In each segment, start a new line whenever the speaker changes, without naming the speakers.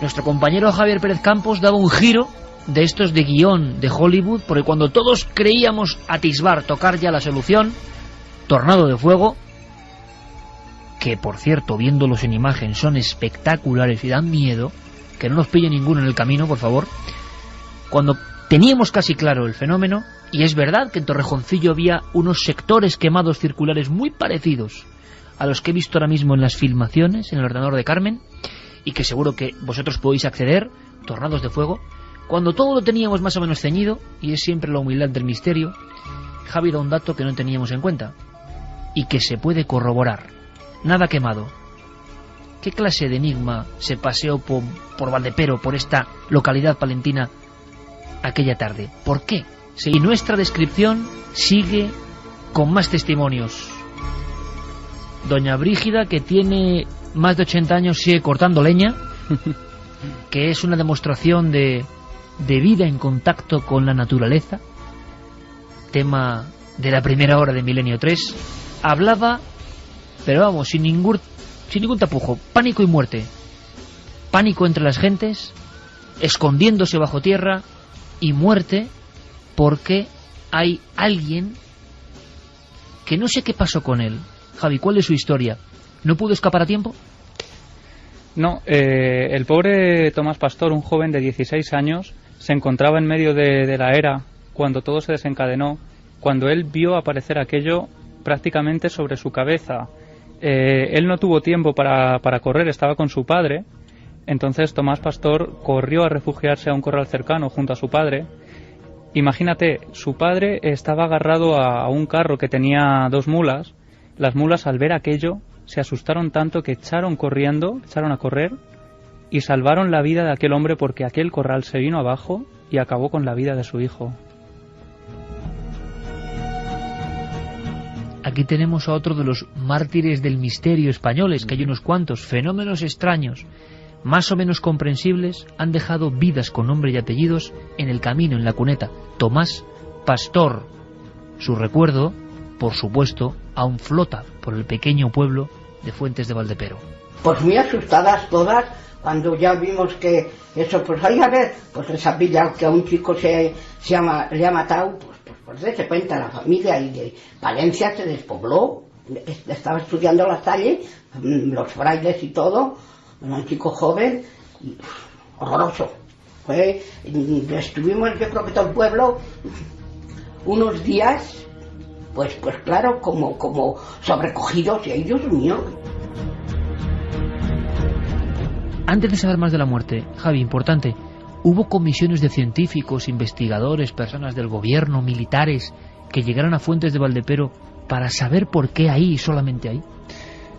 nuestro compañero Javier Pérez Campos daba un giro de estos de guión de Hollywood, porque cuando todos creíamos atisbar, tocar ya la solución, tornado de fuego, que por cierto, viéndolos en imagen, son espectaculares y dan miedo, que no nos pille ninguno en el camino, por favor. Cuando teníamos casi claro el fenómeno, y es verdad que en Torrejoncillo había unos sectores quemados circulares muy parecidos a los que he visto ahora mismo en las filmaciones, en el ordenador de Carmen, y que seguro que vosotros podéis acceder, tornados de fuego. Cuando todo lo teníamos más o menos ceñido, y es siempre la humildad del misterio, Javi da un dato que no teníamos en cuenta, y que se puede corroborar. Nada quemado. ¿Qué clase de enigma se paseó por Valdepero, por esta localidad palentina, aquella tarde? ¿Por qué? Y nuestra descripción sigue con más testimonios. Doña Brígida, que tiene más de 80 años, sigue cortando leña, que es una demostración de vida en contacto con la naturaleza. Tema de la primera hora de Milenio 3. Hablaba, pero vamos, sin ningún tapujo, pánico y muerte. Pánico entre las gentes, escondiéndose bajo tierra, y muerte porque hay alguien que no sé qué pasó con él. Javi, ¿cuál es su historia? ¿No pudo escapar a tiempo?
No, el pobre Tomás Pastor, un joven de 16 años, se encontraba en medio de la era cuando todo se desencadenó, cuando él vio aparecer aquello prácticamente sobre su cabeza. Él no tuvo tiempo para correr, estaba con su padre. Entonces Tomás Pastor corrió a refugiarse a un corral cercano junto a su padre. Imagínate, su padre estaba agarrado a un carro que tenía 2 mulas. Las mulas, al ver aquello, se asustaron tanto que echaron a correr y salvaron la vida de aquel hombre, porque aquel corral se vino abajo y acabó con la vida de su hijo.
Aquí tenemos a otro de los mártires del misterio españoles, que hay unos cuantos. Fenómenos extraños, más o menos comprensibles, han dejado vidas con nombre y apellidos en el camino, en la cuneta. Tomás Pastor. Su recuerdo, por supuesto, aún flota por el pequeño pueblo de Fuentes de Valdepero.
Pues muy asustadas todas, cuando ya vimos que eso, pues ahí a ver, pues les ha pillado que a un chico le ha matado, pues se cuenta la familia, y de Valencia se despobló. Estaba estudiando la calle, los frailes y todo, un chico joven, y, horroroso. Estuvimos, yo creo que todo el pueblo, unos días, pues claro, como sobrecogidos, y ay, Dios mío.
Antes de saber más de la muerte, Javi, importante, ¿hubo comisiones de científicos, investigadores, personas del gobierno, militares, que llegaron a Fuentes de Valdepero para saber por qué ahí, solamente ahí?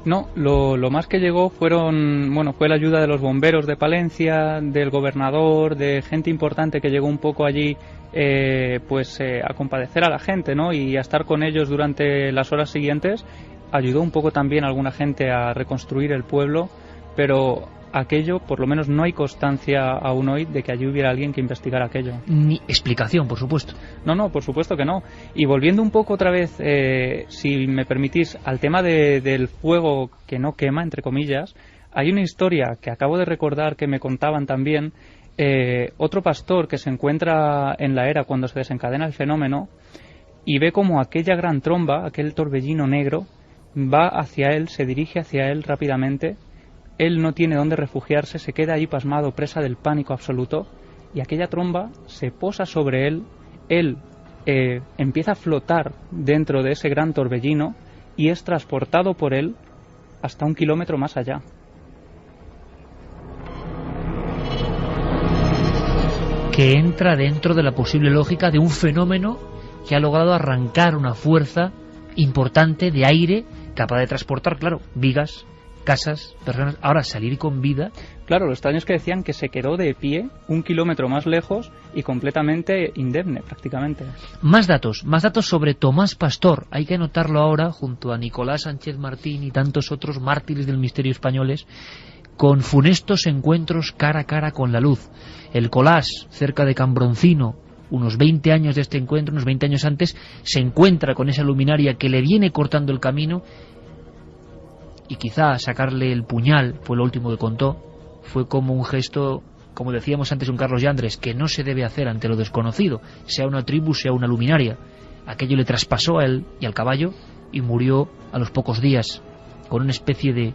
No, lo más que llegó fue la ayuda de los bomberos de Palencia, del gobernador, de gente importante que llegó un poco allí a compadecer a la gente, ¿no? Y a estar con ellos durante las horas siguientes. Ayudó un poco también a alguna gente a reconstruir el pueblo, pero aquello, por lo menos no hay constancia aún hoy de que allí hubiera alguien que investigara aquello.
Ni explicación, por supuesto.
No, por supuesto que no. Y volviendo un poco otra vez, si me permitís, al tema del fuego que no quema, entre comillas, hay una historia que acabo de recordar que me contaban también. Otro pastor que se encuentra en la era cuando se desencadena el fenómeno y ve como aquella gran tromba, aquel torbellino negro, va hacia él, se dirige hacia él rápidamente. Él no tiene dónde refugiarse, se queda ahí pasmado, presa del pánico absoluto, y aquella tromba se posa sobre él. Él empieza a flotar dentro de ese gran torbellino y es transportado por él hasta 1 kilómetro más allá.
Que entra dentro de la posible lógica de un fenómeno que ha logrado arrancar una fuerza importante de aire capaz de transportar, claro, vigas, casas, personas. Ahora, salir con vida.
Claro, lo extraño es que decían que se quedó de pie 1 kilómetro más lejos y completamente indemne, prácticamente.
Más datos sobre Tomás Pastor. Hay que anotarlo ahora junto a Nicolás Sánchez Martín y tantos otros mártires del misterio españoles, con funestos encuentros cara a cara con la luz. El Colás, cerca de Cambroncino, unos 20 años de este encuentro, unos 20 años antes, se encuentra con esa luminaria que le viene cortando el camino, y quizá sacarle el puñal, fue lo último que contó, fue como un gesto, como decíamos antes un Carlos Yandres, que no se debe hacer ante lo desconocido, sea una tribu, sea una luminaria. Aquello le traspasó a él y al caballo y murió a los pocos días, con una especie de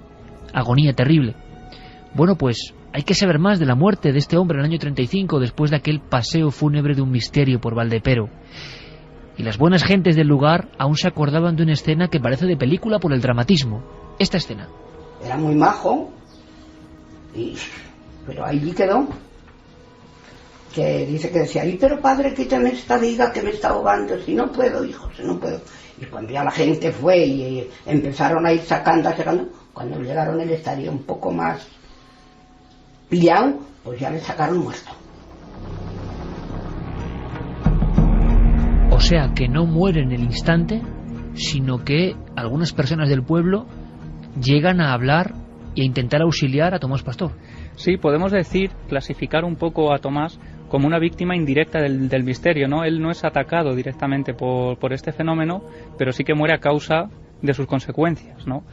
agonía terrible. Bueno, pues hay que saber más de la muerte de este hombre en el año 35, después de aquel paseo fúnebre de un misterio por Valdepero. Y las buenas gentes del lugar aún se acordaban de una escena que parece de película por el dramatismo. Esta escena.
Era muy majo, pero allí quedó. Que dice que decía, ¡ay, pero padre, quítame esta viga que me está ahogando! Si no puedo, hijo, si no puedo. Y cuando ya la gente fue y empezaron a ir sacando, cuando llegaron él estaría un poco más pillado, pues ya le sacaron muerto.
O sea, que no muere en el instante, sino que algunas personas del pueblo llegan a hablar e a intentar auxiliar a Tomás Pastor.
Sí, podemos decir, clasificar un poco a Tomás como una víctima indirecta del misterio, ¿no? Él no es atacado directamente por este fenómeno, pero sí que muere a causa de sus consecuencias, ¿no?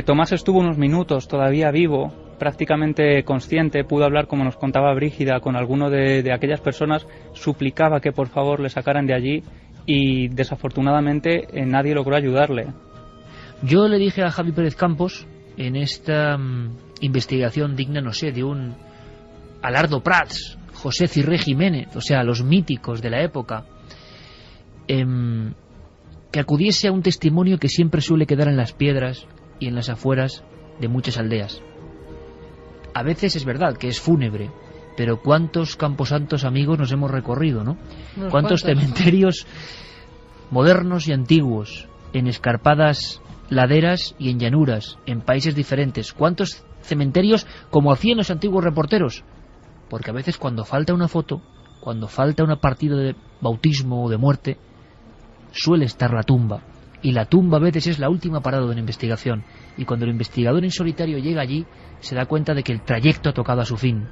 Tomás estuvo unos minutos todavía vivo, prácticamente consciente, pudo hablar, como nos contaba Brígida, con alguno de aquellas personas, suplicaba que por favor le sacaran de allí y desafortunadamente nadie logró ayudarle.
Yo le dije a Javi Pérez Campos, en esta investigación digna, no sé, de un Alardo Prats, José Cirré Jiménez, o sea, los míticos de la época, que acudiese a un testimonio que siempre suele quedar en las piedras y en las afueras de muchas aldeas. A veces es verdad que es fúnebre, pero ¿cuántos camposantos amigos nos hemos recorrido, no? ¿Cuántos cementerios modernos y antiguos, en escarpadas laderas y en llanuras, en países diferentes? ¿Cuántos cementerios como hacían los antiguos reporteros? Porque a veces cuando falta una foto, cuando falta una partida de bautismo o de muerte, suele estar la tumba. Y la tumba a veces es la última parada de una investigación. Y cuando el investigador en solitario llega allí, se da cuenta de que el trayecto ha tocado a su fin.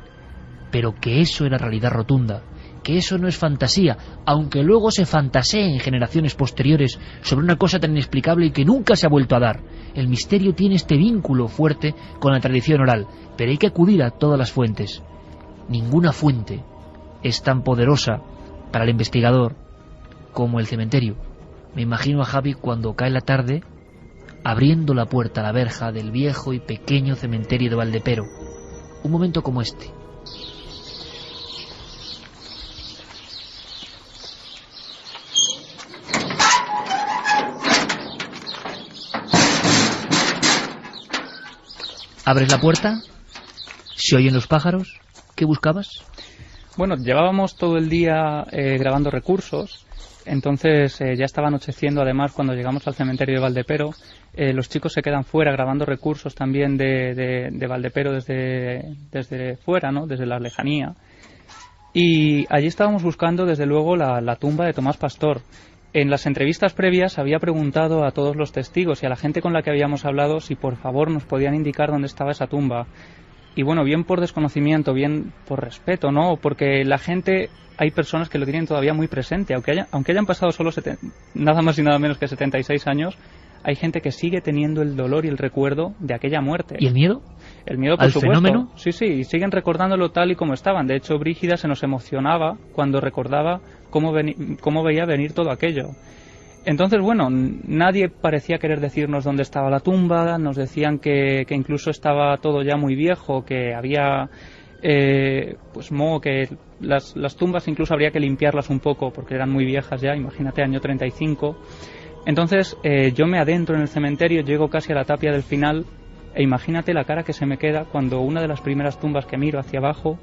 Pero que eso era realidad rotunda, que eso no es fantasía, aunque luego se fantasee en generaciones posteriores sobre una cosa tan inexplicable y que nunca se ha vuelto a dar. El misterio tiene este vínculo fuerte con la tradición oral, pero hay que acudir a todas las fuentes. Ninguna fuente es tan poderosa para el investigador como el cementerio. Me imagino a Javi cuando cae la tarde abriendo la puerta a la verja del viejo y pequeño cementerio de Valdepero. Un momento como este. Abres la puerta, se oyen los pájaros. ¿Qué buscabas?
Bueno, llevábamos todo el día grabando recursos, entonces ya estaba anocheciendo además cuando llegamos al cementerio de Valdepero. Los chicos se quedan fuera grabando recursos también de Valdepero desde fuera, ¿no? Desde la lejanía. Y allí estábamos buscando desde luego la tumba de Tomás Pastor. En las entrevistas previas había preguntado a todos los testigos y a la gente con la que habíamos hablado si por favor nos podían indicar dónde estaba esa tumba. Y bueno, bien por desconocimiento, bien por respeto, ¿no? Porque la gente, hay personas que lo tienen todavía muy presente, aunque hayan pasado solo nada más y nada menos que 76 años, hay gente que sigue teniendo el dolor y el recuerdo de aquella muerte.
¿Y el miedo?
El miedo, por
¿Al
supuesto.
fenómeno?
Sí, y siguen recordándolo tal y como estaban. De hecho, Brígida se nos emocionaba cuando recordaba cómo veía venir todo aquello. Entonces, bueno, nadie parecía querer decirnos dónde estaba la tumba, nos decían que incluso estaba todo ya muy viejo, que había pues moho, que las tumbas incluso habría que limpiarlas un poco porque eran muy viejas ya, imagínate, año 35. Entonces yo me adentro en el cementerio, llego casi a la tapia del final e imagínate la cara que se me queda cuando una de las primeras tumbas que miro hacia abajo,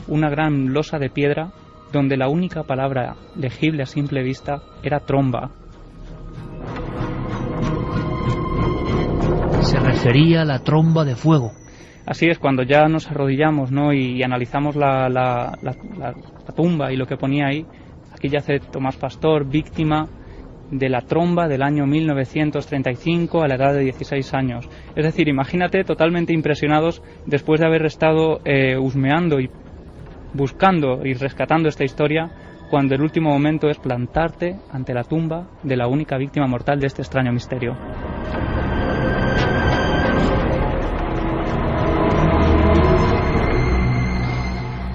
una gran losa de piedra donde la única palabra legible a simple vista era tromba.
Se refería a la tromba de fuego.
Así es, cuando ya nos arrodillamos, ¿no? y analizamos la tumba y lo que ponía ahí, aquí yace Tomás Pastor, víctima de la tromba del año 1935 a la edad de 16 años. Es decir, imagínate totalmente impresionados después de haber estado husmeando y buscando y rescatando esta historia, cuando el último momento es plantarte ante la tumba de la única víctima mortal de este extraño misterio.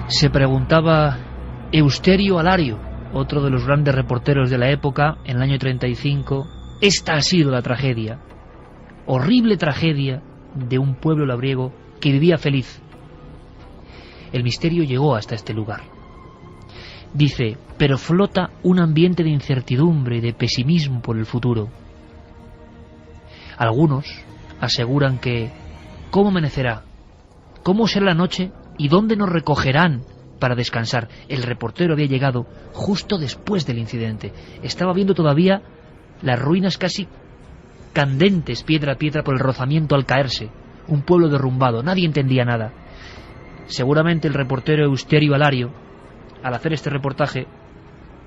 Se preguntaba Eusterio Alario, otro de los grandes reporteros de la época, en el año 35. Esta ha sido la tragedia, horrible tragedia de un pueblo labriego que vivía feliz. El misterio llegó hasta este lugar. Dice, pero flota un ambiente de incertidumbre y de pesimismo por el futuro. Algunos aseguran que ¿cómo amanecerá? ¿Cómo será la noche? ¿Y dónde nos recogerán para descansar? El reportero había llegado justo después del incidente. Estaba viendo todavía las ruinas casi candentes, piedra a piedra, por el rozamiento al caerse. Un pueblo derrumbado, nadie entendía nada. Seguramente el reportero Eusterio Alario, al hacer este reportaje,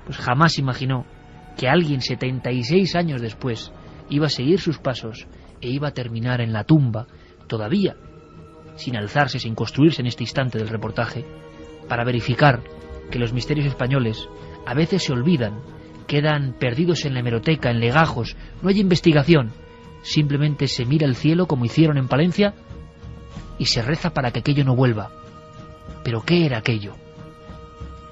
pues jamás imaginó que alguien 76 años después iba a seguir sus pasos e iba a terminar en la tumba, todavía sin alzarse, sin construirse en este instante del reportaje, para verificar que los misterios españoles a veces se olvidan, quedan perdidos en la hemeroteca, en legajos, no hay investigación, simplemente se mira al cielo como hicieron en Palencia y se reza para que aquello no vuelva. ¿Pero qué era aquello?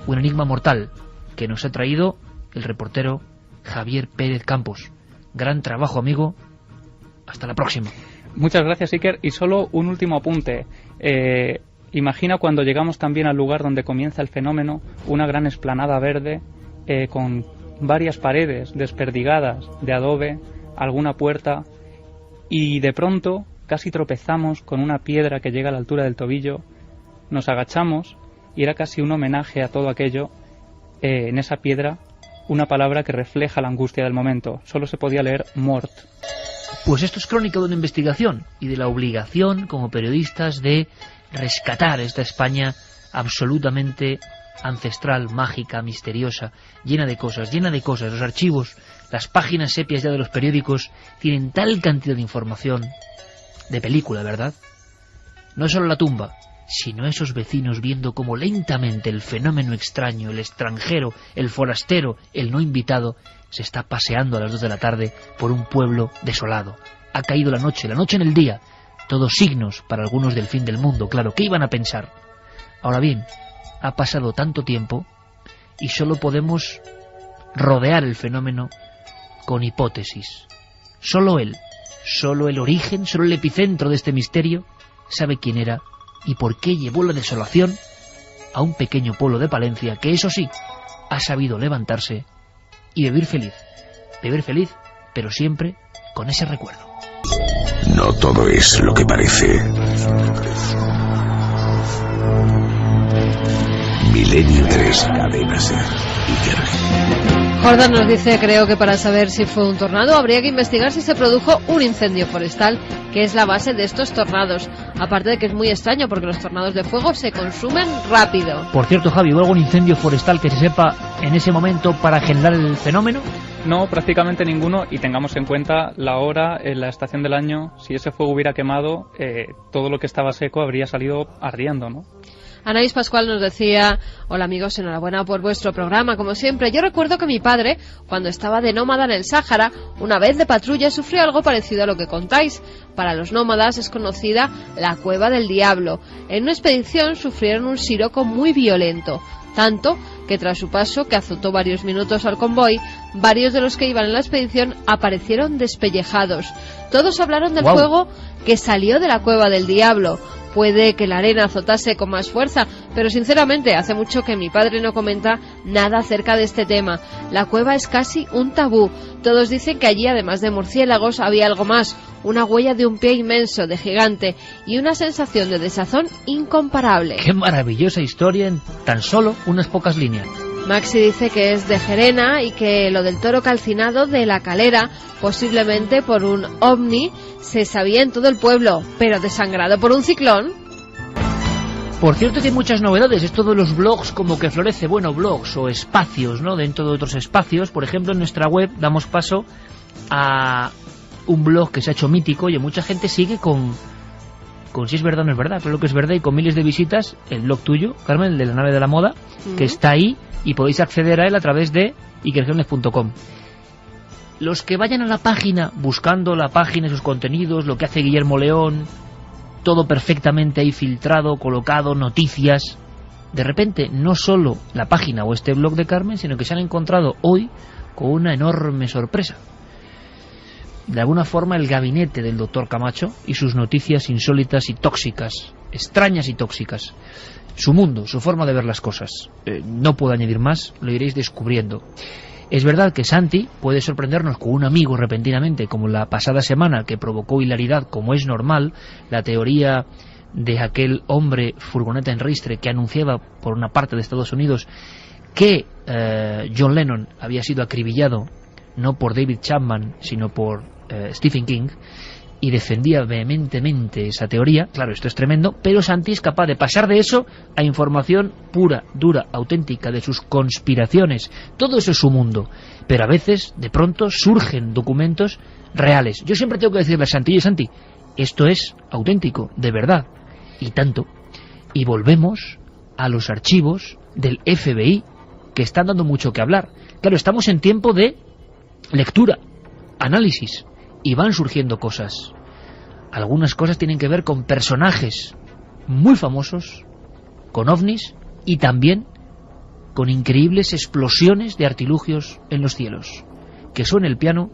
Un enigma mortal que nos ha traído el reportero Javier Pérez Campos. Gran trabajo, amigo. Hasta la próxima.
Muchas gracias, Iker. Y solo un último apunte. Imagina cuando llegamos también al lugar donde comienza el fenómeno, una gran explanada verde con varias paredes desperdigadas de adobe, alguna puerta, y de pronto casi tropezamos con una piedra que llega a la altura del tobillo, nos agachamos y era casi un homenaje a todo aquello. En esa piedra una palabra que refleja la angustia del momento. Solo se podía leer mort.
Pues esto es crónica de una investigación y de la obligación como periodistas de rescatar esta España absolutamente ancestral, mágica, misteriosa, llena de cosas. Los archivos, las páginas sepias ya de los periódicos tienen tal cantidad de información, de película, ¿verdad? No es solo la tumba, sino esos vecinos viendo cómo lentamente el fenómeno extraño, el extranjero, el forastero, el no invitado, se está paseando a las 2 de la tarde por un pueblo desolado. Ha caído la noche en el día, todos signos para algunos del fin del mundo, claro, ¿qué iban a pensar? Ahora bien, ha pasado tanto tiempo y solo podemos rodear el fenómeno con hipótesis. Solo el origen, solo el epicentro de este misterio sabe quién era y por qué llevó la desolación a un pequeño pueblo de Palencia que, eso sí, ha sabido levantarse y vivir feliz, pero siempre con ese recuerdo.
No todo es lo que parece. Milenio 3, Cadena SER. Iker.
Jordan nos dice, creo que para saber si fue un tornado habría que investigar si se produjo un incendio forestal, que es la base de estos tornados. Aparte de que es muy extraño porque los tornados de fuego se consumen rápido.
Por cierto, Javi, ¿hubo algún incendio forestal que se sepa en ese momento para generar el fenómeno?
No, prácticamente ninguno, y tengamos en cuenta la hora, la estación del año. Si ese fuego hubiera quemado, todo lo que estaba seco habría salido ardiendo, ¿no?
Anaís Pascual nos decía, hola amigos, enhorabuena por vuestro programa, como siempre. Yo recuerdo que mi padre, cuando estaba de nómada en el Sáhara, una vez de patrulla sufrió algo parecido a lo que contáis. Para los nómadas es conocida la Cueva del Diablo. En una expedición sufrieron un siroco muy violento, tanto que tras su paso, que azotó varios minutos al convoy, varios de los que iban en la expedición aparecieron despellejados. Todos hablaron del fuego que salió de la Cueva del Diablo. Puede que la arena azotase con más fuerza, pero sinceramente hace mucho que mi padre no comenta nada acerca de este tema. La cueva es casi un tabú. Todos dicen que allí, además de murciélagos, había algo más, una huella de un pie inmenso, de gigante, y una sensación de desazón incomparable.
¡Qué maravillosa historia en tan solo unas pocas líneas!
Maxi dice que es de Gerena y que lo del toro calcinado de la Calera, posiblemente por un ovni, se sabía en todo el pueblo, pero desangrado por un ciclón.
Por cierto, que hay muchas novedades. Esto de los blogs como que florece. Bueno, blogs o espacios, ¿no? Dentro de otros espacios. Por ejemplo, en nuestra web damos paso a un blog que se ha hecho mítico y mucha gente sigue con si es verdad o no es verdad. Pero lo que es verdad, y con miles de visitas, el blog tuyo, Carmen, el de la nave de la moda, que está ahí y podéis acceder a él a través de ikerjiménez.com. Los que vayan a la página, buscando la página y sus contenidos, lo que hace Guillermo León, todo perfectamente ahí filtrado, colocado, noticias, de repente no solo la página o este blog de Carmen, sino que se han encontrado hoy con una enorme sorpresa. De alguna forma el gabinete del doctor Camacho y sus noticias insólitas y tóxicas, extrañas y tóxicas, su mundo, su forma de ver las cosas. No puedo añadir más, lo iréis descubriendo. Es verdad que Santi puede sorprendernos con un amigo repentinamente, como la pasada semana, que provocó hilaridad, como es normal, la teoría de aquel hombre furgoneta en ristre que anunciaba por una parte de Estados Unidos que John Lennon había sido acribillado no por David Chapman sino por Stephen King, y defendía vehementemente esa teoría. Claro, esto es tremendo, pero Santi es capaz de pasar de eso a información pura, dura, auténtica de sus conspiraciones. Todo eso es su mundo, pero a veces de pronto surgen documentos reales. Yo siempre tengo que decirle a Santi: oye, Santi, esto es auténtico, de verdad, y tanto. Y volvemos a los archivos del FBI, que están dando mucho que hablar. Claro, estamos en tiempo de lectura, análisis, y van surgiendo cosas. Algunas cosas tienen que ver con personajes muy famosos, con ovnis y también con increíbles explosiones de artilugios en los cielos. Que suene el piano,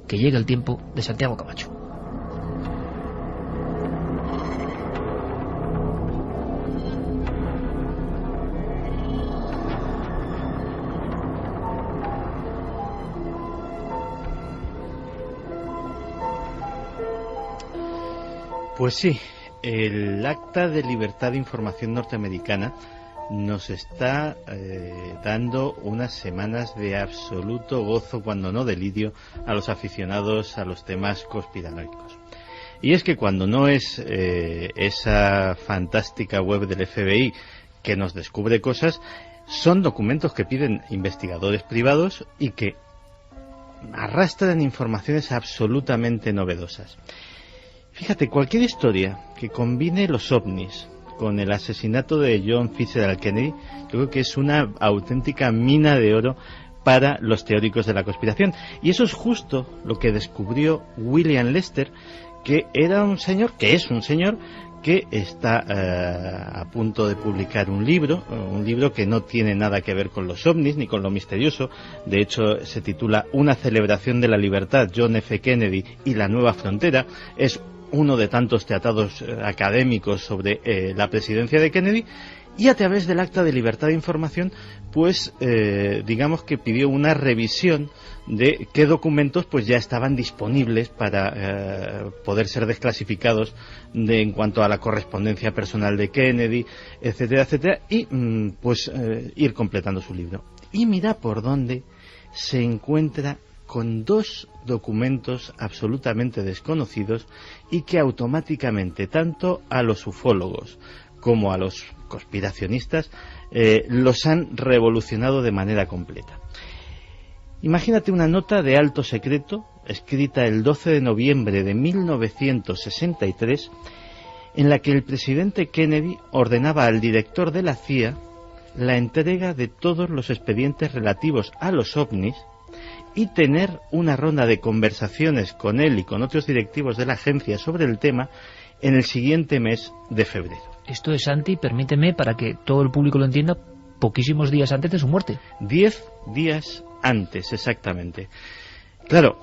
que llega el tiempo de Santiago Camacho.
Pues sí, el Acta de Libertad de Información norteamericana nos está dando unas semanas de absoluto gozo, cuando no delirio, a los aficionados a los temas conspiranoicos. Y es que cuando no es esa fantástica web del FBI que nos descubre cosas, son documentos que piden investigadores privados y que arrastran informaciones absolutamente novedosas. Fíjate, cualquier historia que combine los ovnis con el asesinato de John Fitzgerald Kennedy, yo creo que es una auténtica mina de oro para los teóricos de la conspiración. Y eso es justo lo que descubrió William Lester, que era un señor, que es un señor, que está a punto de publicar un libro que no tiene nada que ver con los ovnis ni con lo misterioso. De hecho, se titula Una celebración de la libertad, John F. Kennedy y la nueva frontera. Es uno de tantos tratados académicos sobre la presidencia de Kennedy, y a través del Acta de Libertad de Información, pues digamos que pidió una revisión de qué documentos pues ya estaban disponibles para poder ser desclasificados en cuanto a la correspondencia personal de Kennedy, etcétera, etcétera, y pues ir completando su libro. Y mira por dónde se encuentra con dos documentos absolutamente desconocidos y que automáticamente tanto a los ufólogos como a los conspiracionistas los han revolucionado de manera completa. Imagínate una nota de alto secreto escrita el 12 de noviembre de 1963 en la que el presidente Kennedy ordenaba al director de la CIA la entrega de todos los expedientes relativos a los ovnis y tener una ronda de conversaciones con él y con otros directivos de la agencia sobre el tema en el siguiente mes de febrero.
Esto es, Santi, permíteme, para que todo el público lo entienda, poquísimos días antes de su muerte.
10 días antes, exactamente. Claro,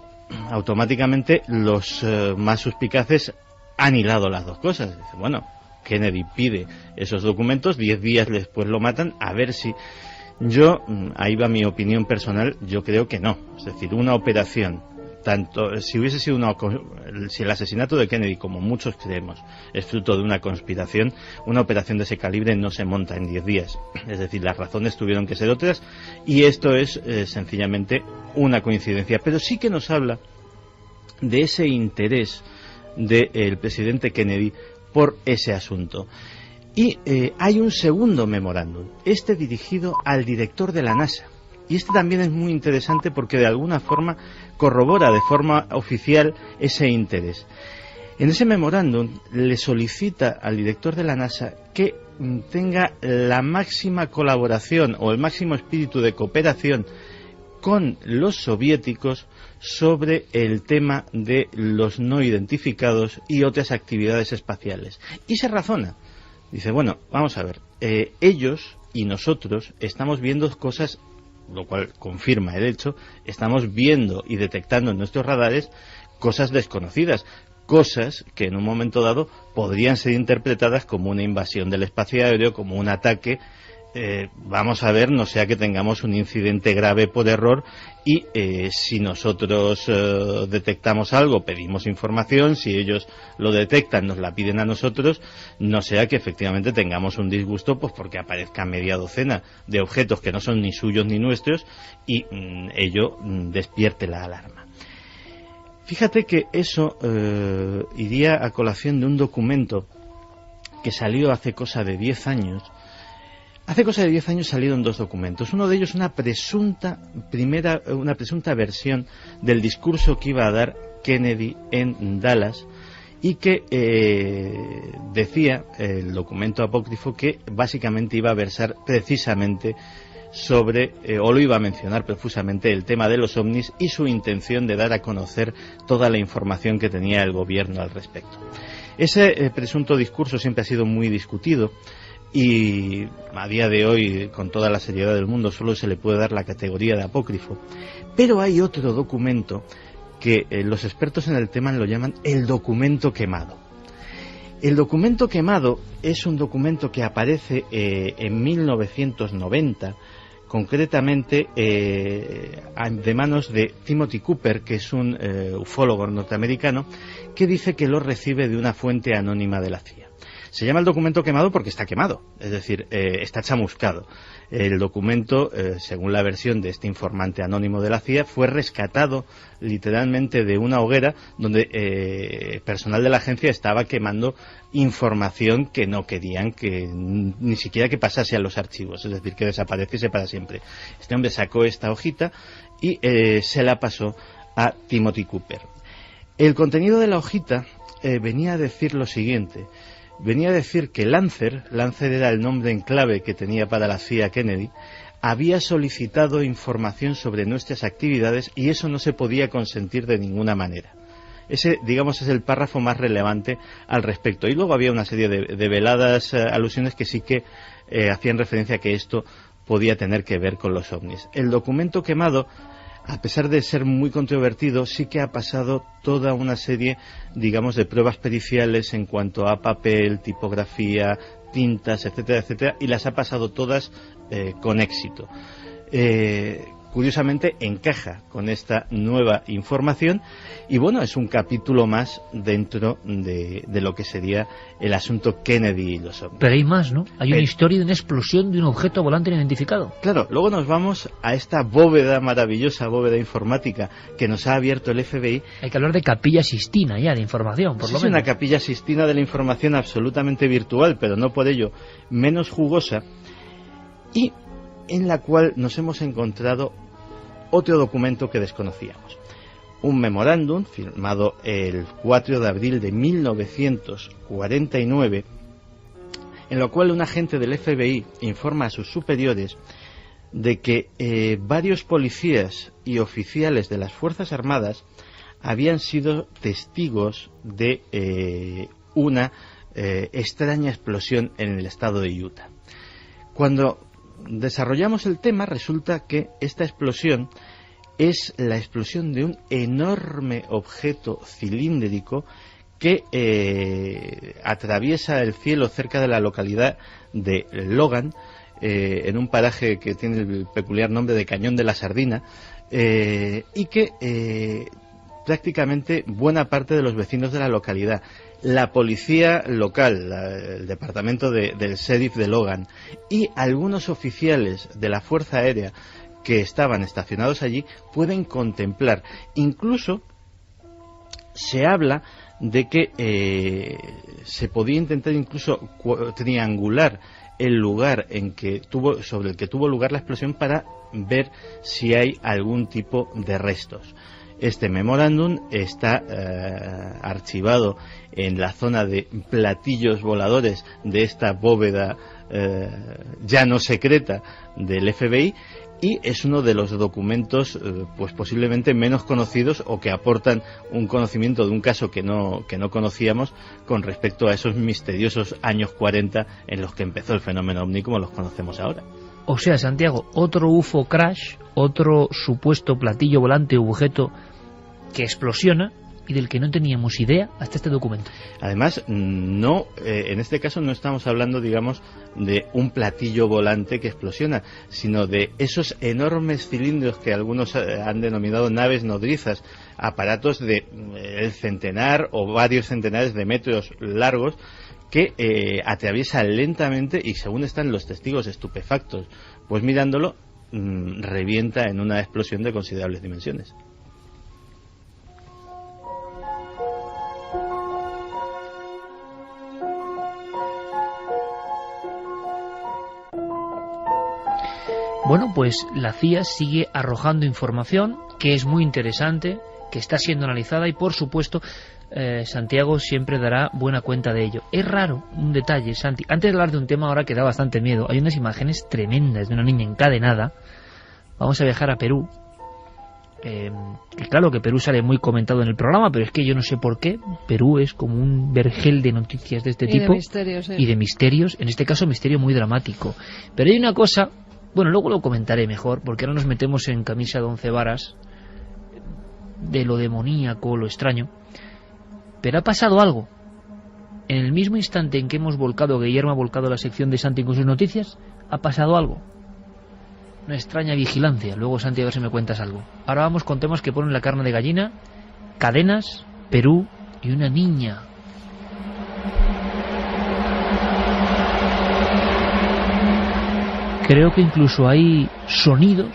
automáticamente los más suspicaces han hilado las dos cosas. Dice, bueno, Kennedy pide esos documentos, 10 días después lo matan, a ver si... Yo, ahí va mi opinión personal, yo creo que no. Es decir, una operación, tanto si hubiese sido si el asesinato de Kennedy, como muchos creemos, es fruto de una conspiración, una operación de ese calibre no se monta en 10 días. Es decir, las razones tuvieron que ser otras, y esto es sencillamente una coincidencia. Pero sí que nos habla de ese interés del presidente Kennedy por ese asunto. Y hay un segundo memorándum, este dirigido al director de la NASA. Y este también es muy interesante porque de alguna forma corrobora de forma oficial ese interés. En ese memorándum le solicita al director de la NASA que tenga la máxima colaboración o el máximo espíritu de cooperación con los soviéticos sobre el tema de los no identificados y otras actividades espaciales. Y se razona. Dice, bueno, vamos a ver, ellos y nosotros estamos viendo cosas, lo cual confirma el hecho, estamos viendo y detectando en nuestros radares cosas desconocidas, cosas que en un momento dado podrían ser interpretadas como una invasión del espacio aéreo, como un ataque. Vamos a ver, no sea que tengamos un incidente grave por error y si nosotros detectamos algo, pedimos información, si ellos lo detectan, nos la piden a nosotros, no sea que efectivamente tengamos un disgusto pues porque aparezca media docena de objetos que no son ni suyos ni nuestros y ello despierte la alarma. Fíjate que eso iría a colación de un documento que salió hace cosa de 10 años. Hace cosa de 10 años salieron dos documentos. Uno de ellos una presunta versión del discurso que iba a dar Kennedy en Dallas y que decía el documento apócrifo que básicamente iba a versar precisamente sobre, o lo iba a mencionar profusamente, el tema de los ovnis y su intención de dar a conocer toda la información que tenía el gobierno al respecto. Ese presunto discurso siempre ha sido muy discutido y a día de hoy, con toda la seriedad del mundo, solo se le puede dar la categoría de apócrifo. Pero hay otro documento que los expertos en el tema lo llaman el documento quemado. El documento quemado es un documento que aparece en 1990, concretamente de manos de Timothy Cooper, que es un ufólogo norteamericano, que dice que lo recibe de una fuente anónima de la CIA. Se llama el documento quemado porque está quemado, es decir, está chamuscado. El documento, según la versión de este informante anónimo de la CIA, fue rescatado literalmente de una hoguera donde personal de la agencia estaba quemando información que no querían que ni siquiera que pasase a los archivos, es decir, que desapareciese para siempre. Este hombre sacó esta hojita y se la pasó a Timothy Cooper. El contenido de la hojita venía a decir lo siguiente. Venía a decir que Lancer era el nombre en clave que tenía para la CIA Kennedy, había solicitado información sobre nuestras actividades y eso no se podía consentir de ninguna manera. Ese, digamos, es el párrafo más relevante al respecto. Y luego había una serie de veladas alusiones que sí que hacían referencia a que esto podía tener que ver con los ovnis. El documento quemado, a pesar de ser muy controvertido, sí que ha pasado toda una serie, digamos, de pruebas periciales en cuanto a papel, tipografía, tintas, etcétera, etcétera, y las ha pasado todas con éxito. Curiosamente encaja con esta nueva información y bueno, es un capítulo más dentro de lo que sería el asunto Kennedy y los ovnis.
Pero hay más, ¿no? Hay una historia de una explosión de un objeto volante no identificado.
Claro, luego nos vamos a esta bóveda, maravillosa bóveda informática que nos ha abierto el FBI.
Hay que hablar de Capilla Sistina ya, de información, por lo menos.
Es una Capilla Sistina de la información absolutamente virtual, pero no por ello menos jugosa, y en la cual nos hemos encontrado otro documento que desconocíamos. Un memorándum firmado el 4 de abril de 1949, en lo cual un agente del FBI informa a sus superiores de que varios policías y oficiales de las Fuerzas Armadas habían sido testigos de una extraña explosión en el estado de Utah. Cuando desarrollamos el tema, resulta que esta explosión es la explosión de un enorme objeto cilíndrico que atraviesa el cielo cerca de la localidad de Logan, en un paraje que tiene el peculiar nombre de Cañón de la Sardina, y que prácticamente buena parte de los vecinos de la localidad, la policía local, el departamento del sheriff de Logan y algunos oficiales de la Fuerza Aérea que estaban estacionados allí pueden contemplar. Incluso se habla de que se podía intentar incluso triangular el lugar sobre el que tuvo lugar la explosión para ver si hay algún tipo de restos. Este memorándum está archivado en la zona de platillos voladores de esta bóveda ya no secreta del FBI y es uno de los documentos pues posiblemente menos conocidos o que aportan un conocimiento de un caso que no conocíamos con respecto a esos misteriosos años 40 en los que empezó el fenómeno ovni como los conocemos ahora.
O sea, Santiago, otro UFO crash, otro supuesto platillo volante o objeto que explosiona y del que no teníamos idea hasta este documento.
Además, en este caso no estamos hablando, digamos, de un platillo volante que explosiona, sino de esos enormes cilindros que algunos han denominado naves nodrizas, aparatos de el centenar o varios centenares de metros largos que atraviesan lentamente y, según están los testigos estupefactos, pues mirándolo, revienta en una explosión de considerables dimensiones.
Bueno, pues la CIA sigue arrojando información que es muy interesante, que está siendo analizada y, por supuesto, Santiago siempre dará buena cuenta de ello. Es raro un detalle, Santi. Antes de hablar de un tema ahora que da bastante miedo, hay unas imágenes tremendas de una niña encadenada. Vamos a viajar a Perú. Y claro que Perú sale muy comentado en el programa, pero es que yo no sé por qué. Perú es como un vergel de noticias de este tipo.
De misterios,
y de misterios, en este caso misterio muy dramático. Pero hay una cosa... Bueno, luego lo comentaré mejor, porque ahora nos metemos en camisa de 11 varas, de lo demoníaco, lo extraño. Pero ha pasado algo. En el mismo instante en que Guillermo ha volcado la sección de Santi con sus noticias, ha pasado algo. Una extraña vigilancia. Luego, Santi, a ver si me cuentas algo. Ahora vamos con temas que ponen la carne de gallina, cadenas, Perú y una niña. Creo que incluso hay sonidos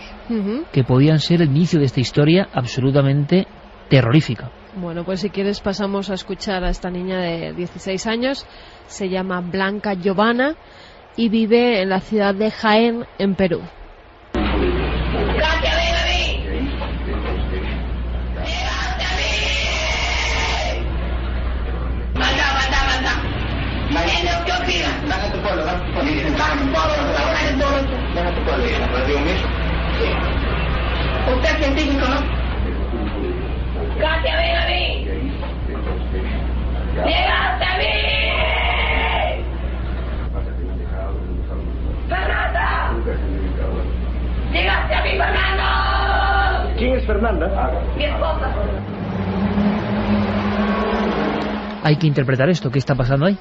que podían ser el inicio de esta historia absolutamente terrorífica.
Bueno, pues si quieres pasamos a escuchar a esta niña de 16 años. Se llama Blanca Giovanna y vive en la ciudad de Jaén, en Perú.
Usted es científico, ¿no? Katia, ven a mí. ¡Llegaste a mí! ¡Fernanda! ¡Llegaste a mí, Fernando!
¿Quién es Fernanda?
Mi esposa.
Hay que interpretar esto. ¿Qué está pasando ahí?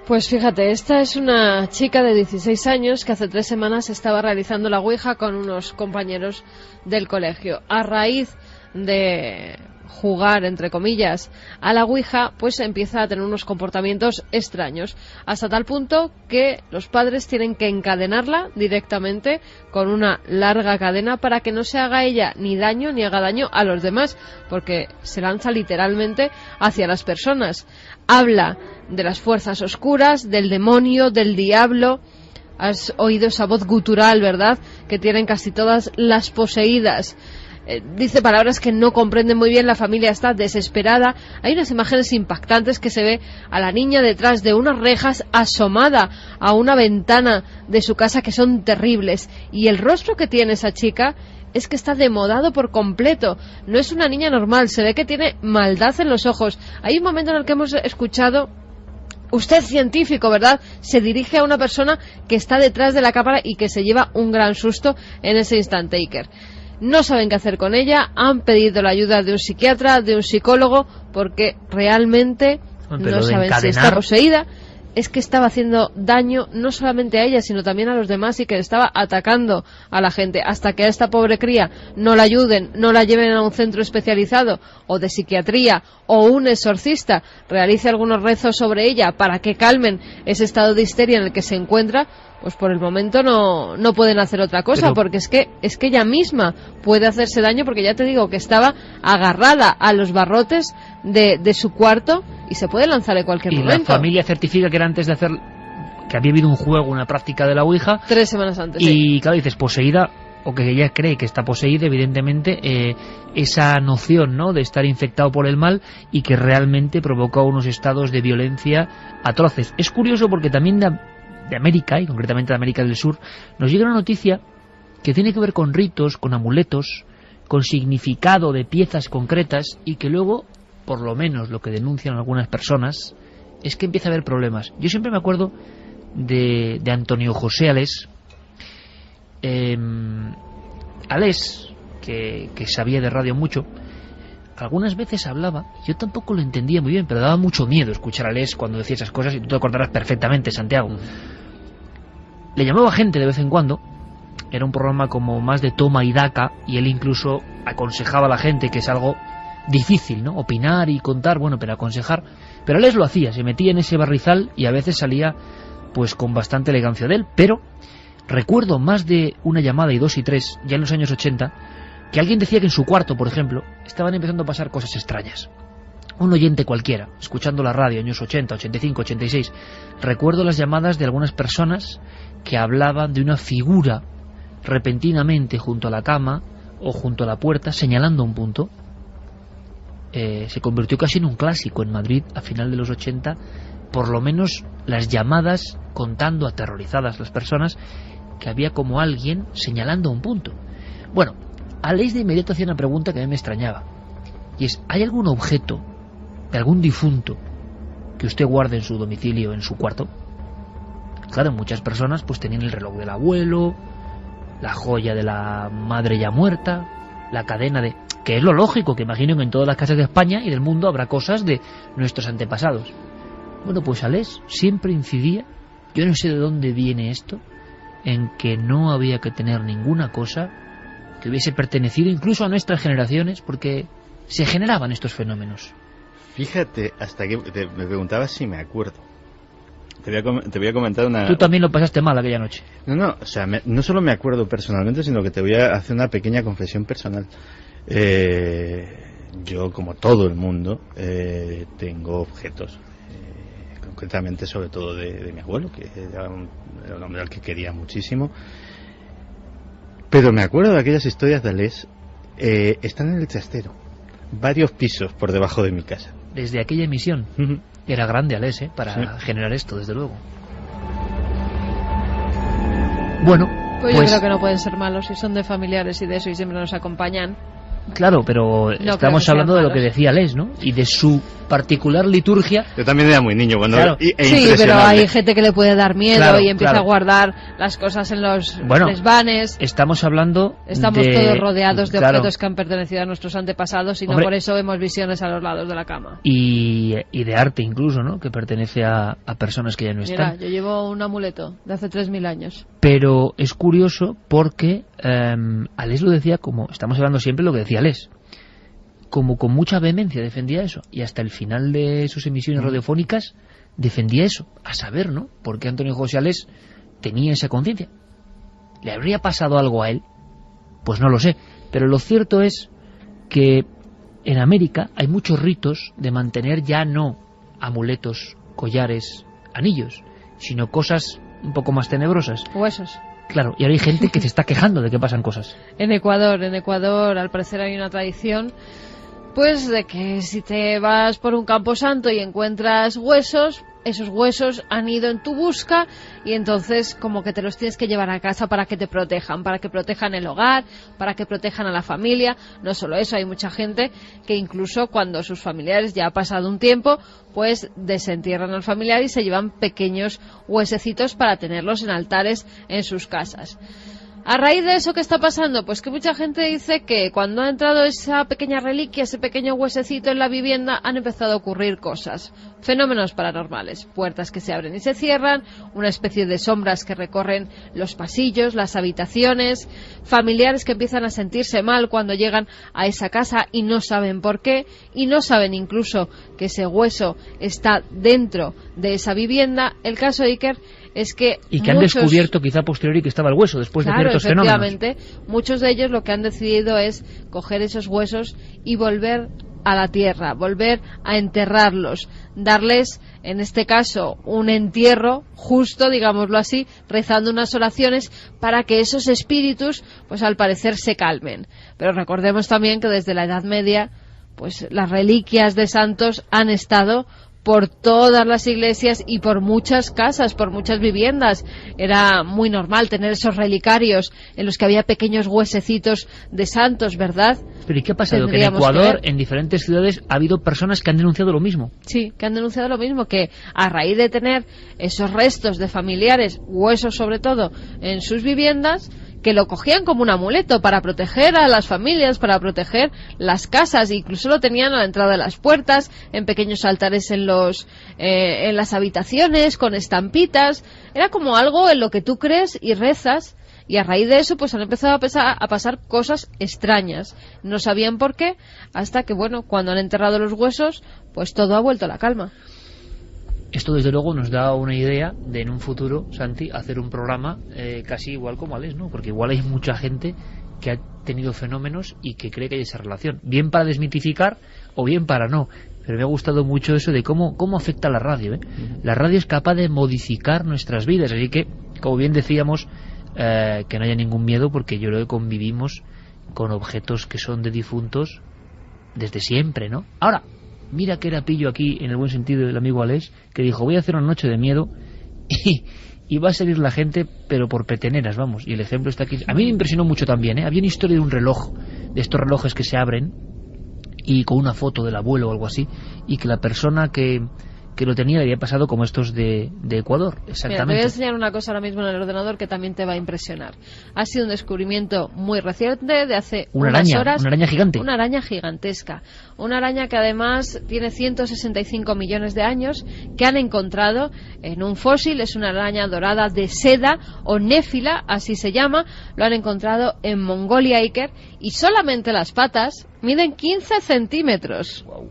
Pues fíjate, esta es una chica de 16 años que hace 3 semanas estaba realizando la ouija con unos compañeros del colegio. A raíz de jugar, entre comillas, a la ouija, pues empieza a tener unos comportamientos extraños, hasta tal punto que los padres tienen que encadenarla directamente con una larga cadena para que no se haga ella ni daño ni haga daño a los demás, porque se lanza literalmente hacia las personas. Habla de las fuerzas oscuras, del demonio, del diablo. Has oído esa voz gutural, ¿verdad?, que tienen casi todas las poseídas. Dice palabras que no comprenden muy bien, la familia está desesperada. Hay unas imágenes impactantes que se ve a la niña detrás de unas rejas asomada a una ventana de su casa que son terribles. Y el rostro que tiene esa chica es que está demodado por completo. No es una niña normal, se ve que tiene maldad en los ojos. Hay un momento en el que hemos escuchado: usted científico, ¿verdad? Se dirige a una persona que está detrás de la cámara y que se lleva un gran susto en ese instante, Iker. No saben qué hacer con ella, han pedido la ayuda de un psiquiatra, de un psicólogo, porque realmente no saben si está poseída. Es que estaba haciendo daño no solamente a ella, sino también a los demás, y que estaba atacando a la gente. Hasta que a esta pobre cría no la ayuden, no la lleven a un centro especializado o de psiquiatría, o un exorcista realice algunos rezos sobre ella para que calmen ese estado de histeria en el que se encuentra, pues por el momento no pueden hacer otra cosa. Pero porque es que ella misma puede hacerse daño, porque ya te digo que estaba agarrada a los barrotes de su cuarto y se puede lanzar en cualquier momento.
Y la familia certifica que era antes de hacer, que había habido un juego, una práctica de la ouija
3 semanas antes.
Y
sí,
claro, dices poseída, o que ella cree que está poseída, evidentemente esa noción, ¿no?, de estar infectado por el mal, y que realmente provocó unos estados de violencia atroces. Es curioso porque también de América, y concretamente de América del Sur, nos llega una noticia que tiene que ver con ritos, con amuletos, con significado de piezas concretas, y que luego, por lo menos lo que denuncian algunas personas, es que empieza a haber problemas. Yo siempre me acuerdo de Antonio José Alés. Alés, que sabía de radio mucho, algunas veces hablaba, yo tampoco lo entendía muy bien, pero daba mucho miedo escuchar a Alés cuando decía esas cosas, y tú te acordarás perfectamente, Santiago. Le llamaba gente de vez en cuando, era un programa como más de toma y daca, y él incluso aconsejaba a la gente, que es algo difícil, ¿no? Opinar y contar, bueno, pero aconsejar. Pero Alés lo hacía, se metía en ese barrizal y a veces salía pues con bastante elegancia de él. Pero recuerdo más de una llamada, y 2 y 3, ya en los años 80, que alguien decía que en su cuarto, por ejemplo, estaban empezando a pasar cosas extrañas. Un oyente cualquiera, escuchando la radio, años 80, 85, 86, recuerdo las llamadas de algunas personas que hablaban de una figura repentinamente junto a la cama o junto a la puerta, señalando un punto. Se convirtió casi en un clásico en Madrid a final de los 80, por lo menos las llamadas contando, aterrorizadas las personas, que había como alguien señalando un punto. Bueno, Alés de inmediato hacía una pregunta que a mí me extrañaba, y es: ¿hay algún objeto de algún difunto que usted guarde en su domicilio, en su cuarto? Claro, muchas personas pues tenían el reloj del abuelo, la joya de la madre ya muerta, la cadena de... que es lo lógico, que imagino que en todas las casas de España y del mundo habrá cosas de nuestros antepasados. Bueno, pues Alés siempre incidía, yo no sé de dónde viene esto, en que no había que tener ninguna cosa que hubiese pertenecido incluso a nuestras generaciones, porque se generaban estos fenómenos.
Fíjate, hasta que me preguntabas si me acuerdo. Te voy a comentar una...
Tú también lo pasaste mal aquella noche.
No, o sea, no solo me acuerdo personalmente, sino que te voy a hacer una pequeña confesión personal. Yo, como todo el mundo, tengo objetos, concretamente sobre todo de mi abuelo, que era un hombre al que quería muchísimo. Pero me acuerdo de aquellas historias de Alés. Están en el trastero, varios pisos por debajo de mi casa.
Desde aquella emisión. Era grande Alés, para generar esto, desde luego. Bueno,
pues yo creo que no pueden ser malos si son de familiares y de eso, y siempre nos acompañan.
Claro, pero no estamos hablando de lo que decía Alés, ¿no? Y de su particular liturgia.
Yo también era muy niño cuando...
Claro.
Sí, pero hay gente que le puede dar miedo y empieza a guardar las cosas en los desvanes.
Estamos hablando
todos rodeados de objetos que han pertenecido a nuestros antepasados, y no por eso vemos visiones a los lados de la cama.
Y de arte incluso, ¿no? Que pertenece a personas que ya no están.
Mira, yo llevo un amuleto de hace 3000 años.
Pero es curioso porque Alés lo decía, como estamos hablando siempre lo que decía Alés, como con mucha vehemencia defendía eso, y hasta el final de sus emisiones radiofónicas defendía eso, a saber, ¿no? Porque Antonio José Alés tenía esa conciencia. ¿Le habría pasado algo a él? Pues no lo sé, pero lo cierto es que en América hay muchos ritos de mantener ya no amuletos, collares, anillos, sino cosas un poco más tenebrosas.
Huesos.
Claro, y ahora hay gente que se está quejando de que pasan cosas.
En Ecuador al parecer hay una tradición, pues de que si te vas por un camposanto y encuentras huesos, esos huesos han ido en tu busca, y entonces como que te los tienes que llevar a casa para que te protejan, para que protejan el hogar, para que protejan a la familia. No solo eso, hay mucha gente que incluso cuando sus familiares ya ha pasado un tiempo, pues desentierran al familiar y se llevan pequeños huesecitos para tenerlos en altares en sus casas. A raíz de eso, ¿qué está pasando? Pues que mucha gente dice que cuando ha entrado esa pequeña reliquia, ese pequeño huesecito en la vivienda, han empezado a ocurrir cosas. Fenómenos paranormales, puertas que se abren y se cierran, una especie de sombras que recorren los pasillos, las habitaciones, familiares que empiezan a sentirse mal cuando llegan a esa casa y no saben por qué, y no saben incluso que ese hueso está dentro de esa vivienda. El caso de Iker es que
han descubierto quizá a posteriori que estaba el hueso después de ciertos fenómenos.
Muchos de ellos lo que han decidido es coger esos huesos y volver a la tierra, volver a enterrarlos, darles, en este caso, un entierro justo, digámoslo así, rezando unas oraciones para que esos espíritus, pues al parecer se calmen. Pero recordemos también que desde la Edad Media, pues las reliquias de santos han estado por todas las iglesias y por muchas casas, por muchas viviendas. Era muy normal tener esos relicarios en los que había pequeños huesecitos de santos, ¿verdad?
Pero ¿y qué ha pasado? Que en Ecuador, en diferentes ciudades, ha habido personas que han denunciado lo mismo.
Sí, que han denunciado lo mismo, que a raíz de tener esos restos de familiares, huesos sobre todo, en sus viviendas, que lo cogían como un amuleto para proteger a las familias, para proteger las casas, incluso lo tenían a la entrada de las puertas, en pequeños altares en las habitaciones, con estampitas. Era como algo en lo que tú crees y rezas, y a raíz de eso pues han empezado a pasar cosas extrañas. No sabían por qué, hasta que bueno, cuando han enterrado los huesos, pues todo ha vuelto a la calma.
Esto desde luego nos da una idea de en un futuro, Santi, hacer un programa casi igual como Alex, ¿no? Porque igual hay mucha gente que ha tenido fenómenos y que cree que hay esa relación, bien para desmitificar o bien para no. Pero me ha gustado mucho eso de cómo afecta la radio, ¿eh? La radio es capaz de modificar nuestras vidas, así que, como bien decíamos, que no haya ningún miedo, porque yo creo que convivimos con objetos que son de difuntos desde siempre, ¿no? Ahora, mira que era pillo aquí, en el buen sentido, del amigo Alex, que dijo, voy a hacer una noche de miedo y va a salir la gente, pero por peteneras, vamos. Y el ejemplo está aquí. A mí me impresionó mucho también, ¿eh? Había una historia de un reloj, de estos relojes que se abren, y con una foto del abuelo o algo así, y que la persona que lo tenía le había pasado como estos de Ecuador, exactamente.
Mira, te voy a enseñar una cosa ahora mismo en el ordenador que también te va a impresionar. Ha sido un descubrimiento muy reciente, de hace unas horas.
Una araña gigante.
Una araña gigantesca. Una araña que además tiene 165 millones de años, que han encontrado en un fósil. Es una araña dorada de seda, o néfila, así se llama. Lo han encontrado en Mongolia, Iker, y solamente las patas miden 15 centímetros.
Wow.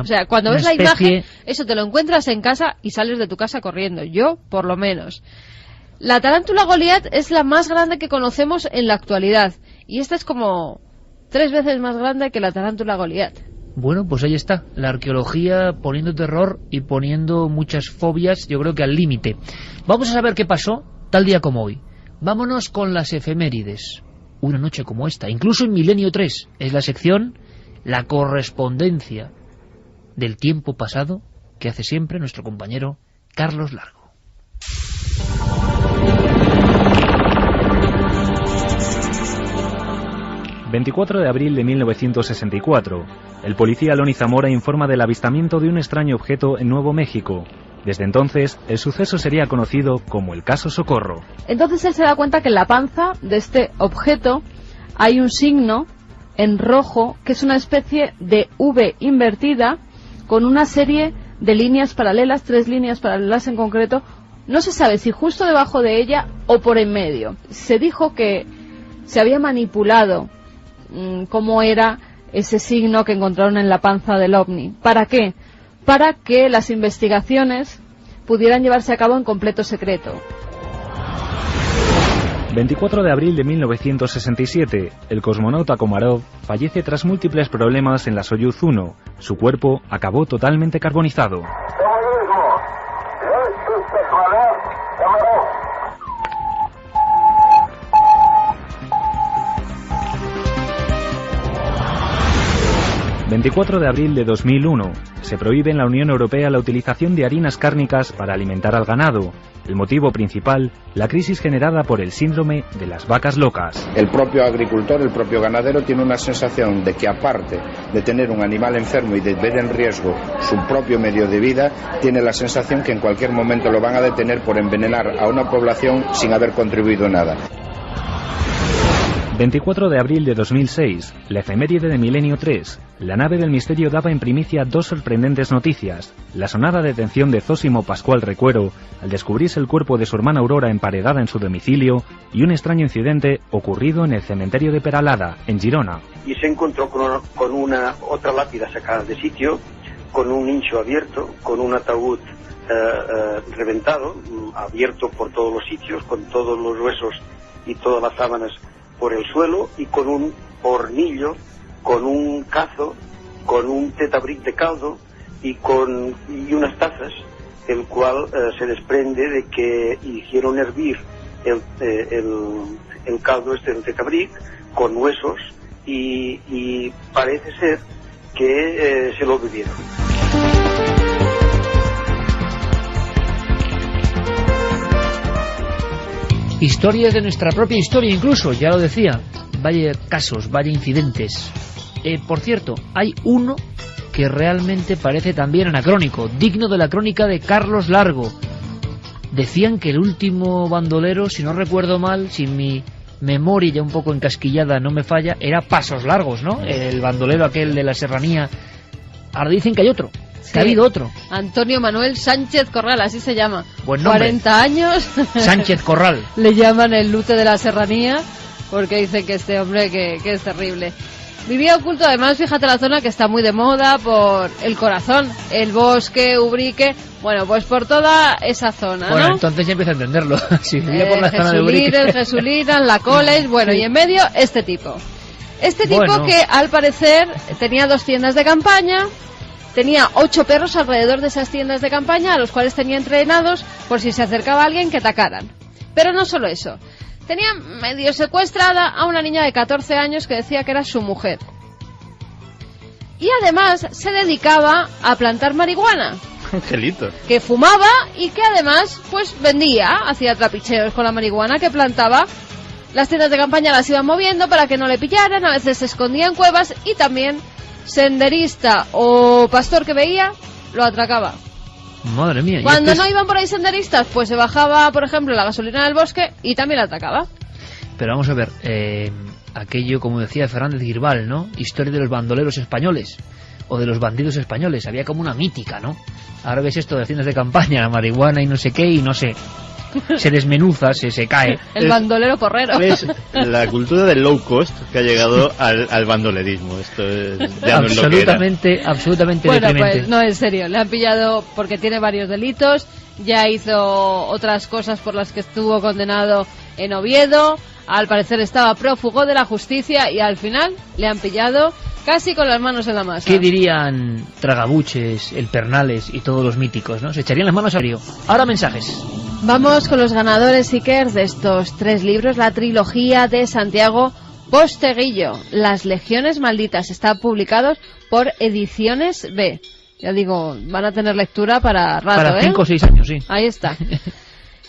O sea, cuando ves la imagen, eso te lo encuentras en casa y sales de tu casa corriendo. Yo, por lo menos. La tarántula Goliat es la más grande que conocemos en la actualidad. Y esta es como 3 veces más grande que la tarántula Goliat.
Bueno, pues ahí está. La arqueología poniendo terror y poniendo muchas fobias, yo creo que al límite. Vamos a saber qué pasó tal día como hoy. Vámonos con las efemérides. Una noche como esta. Incluso en Milenio 3 es la sección La correspondencia del tiempo pasado, que hace siempre nuestro compañero Carlos Largo.
...24 de abril de 1964... el policía Loni Zamora informa del avistamiento de un extraño objeto en Nuevo México. Desde entonces, el suceso sería conocido como el caso Socorro.
Entonces él se da cuenta que en la panza de este objeto hay un signo en rojo, que es una especie de V invertida, con una serie de líneas paralelas, 3 líneas paralelas en concreto. No se sabe si justo debajo de ella o por en medio. Se dijo que se había manipulado cómo era ese signo que encontraron en la panza del ovni. ¿Para qué? Para que las investigaciones pudieran llevarse a cabo en completo secreto.
24 de abril de 1967, el cosmonauta Komarov fallece tras múltiples problemas en la Soyuz 1. Su cuerpo acabó totalmente carbonizado. 24 de abril de 2001. Se prohíbe en la Unión Europea la utilización de harinas cárnicas para alimentar al ganado. El motivo principal, la crisis generada por el síndrome de las vacas locas.
El propio agricultor, el propio ganadero tiene una sensación de que, aparte de tener un animal enfermo y de ver en riesgo su propio medio de vida, tiene la sensación que en cualquier momento lo van a detener por envenenar a una población sin haber contribuido nada.
24 de abril de 2006, la efeméride de Milenio 3. La nave del misterio daba en primicia 2 sorprendentes noticias. La sonada detención de Zósimo Pascual Recuero, al descubrirse el cuerpo de su hermana Aurora emparedada en su domicilio, y un extraño incidente ocurrido en el cementerio de Peralada, en Girona.
Y se encontró con una otra lápida sacada de sitio, con un hincho abierto, con un ataúd reventado, abierto por todos los sitios, con todos los huesos y todas las sábanas por el suelo, y con un hornillo, con un cazo, con un tetabric de caldo y unas tazas, el cual se desprende de que hicieron hervir el caldo del tetabric con huesos y parece ser que se lo bebieron.
Historias de nuestra propia historia incluso, ya lo decía. Vaya casos, vaya incidentes. Por cierto, hay uno que realmente parece también anacrónico, digno de la crónica de Carlos Largo. Decían que el último bandolero, si no recuerdo mal, si mi memoria ya un poco encasquillada no me falla, era Pasos Largos, ¿no? El bandolero aquel de la serranía. Ahora dicen que hay otro, que ha habido otro.
Antonio Manuel Sánchez Corral, así se llama.
Buen nombre.
40 años.
Sánchez Corral.
Le llaman el Lute de la serranía, porque dicen que este hombre que es terrible. Vivía oculto, además, fíjate la zona que está muy de moda por el Corazón, el Bosque, Ubrique, bueno, pues por toda esa zona,
bueno,
¿no?
Entonces ya empiezo a entenderlo. Si vivía por la zona de Ubrique.
El Jesulín, la College, bueno, y en medio este tipo. Este tipo
Bueno.
que al parecer tenía 2 tiendas de campaña, tenía 8 perros alrededor de esas tiendas de campaña, a los cuales tenía entrenados por si se acercaba alguien que atacaran. Pero no solo eso. Tenía medio secuestrada a una niña de 14 años que decía que era su mujer. Y además se dedicaba a plantar marihuana.
Angelito.
Que fumaba y que además pues vendía, hacía trapicheos con la marihuana que plantaba. Las tiendas de campaña las iban moviendo para que no le pillaran, a veces se escondía en cuevas y también senderista o pastor que veía, lo atracaba.
Madre mía.
Cuando no iban por ahí senderistas, pues se bajaba, por ejemplo, la gasolina del bosque y también la atacaba.
Pero vamos a ver, aquello, como decía Fernández Girbal, ¿no? Historia de los bandoleros españoles, o de los bandidos españoles, había como una mítica, ¿no? Ahora ves esto de las tiendas de campaña, la marihuana y no sé qué, y no sé, se desmenuza, se cae.
El bandolero porrero.
Es la cultura del low cost que ha llegado al bandolerismo. Esto ya no es lo que era.
Absolutamente
bueno,
deprimente.
pues no, en serio, le han pillado porque tiene varios delitos, ya hizo otras cosas por las que estuvo condenado en Oviedo, al parecer estaba prófugo de la justicia y al final le han pillado casi con las manos en la masa.
¿Qué dirían Tragabuches, el Pernales y todos los míticos, no? Se echarían las manos a río. Ahora mensajes.
Vamos con los ganadores, Iker, de estos 3 libros, la trilogía de Santiago Posteguillo, Las Legiones Malditas, está publicados por Ediciones B. Ya digo, van a tener lectura para rato,
para 5 o 6 años, sí.
Ahí está.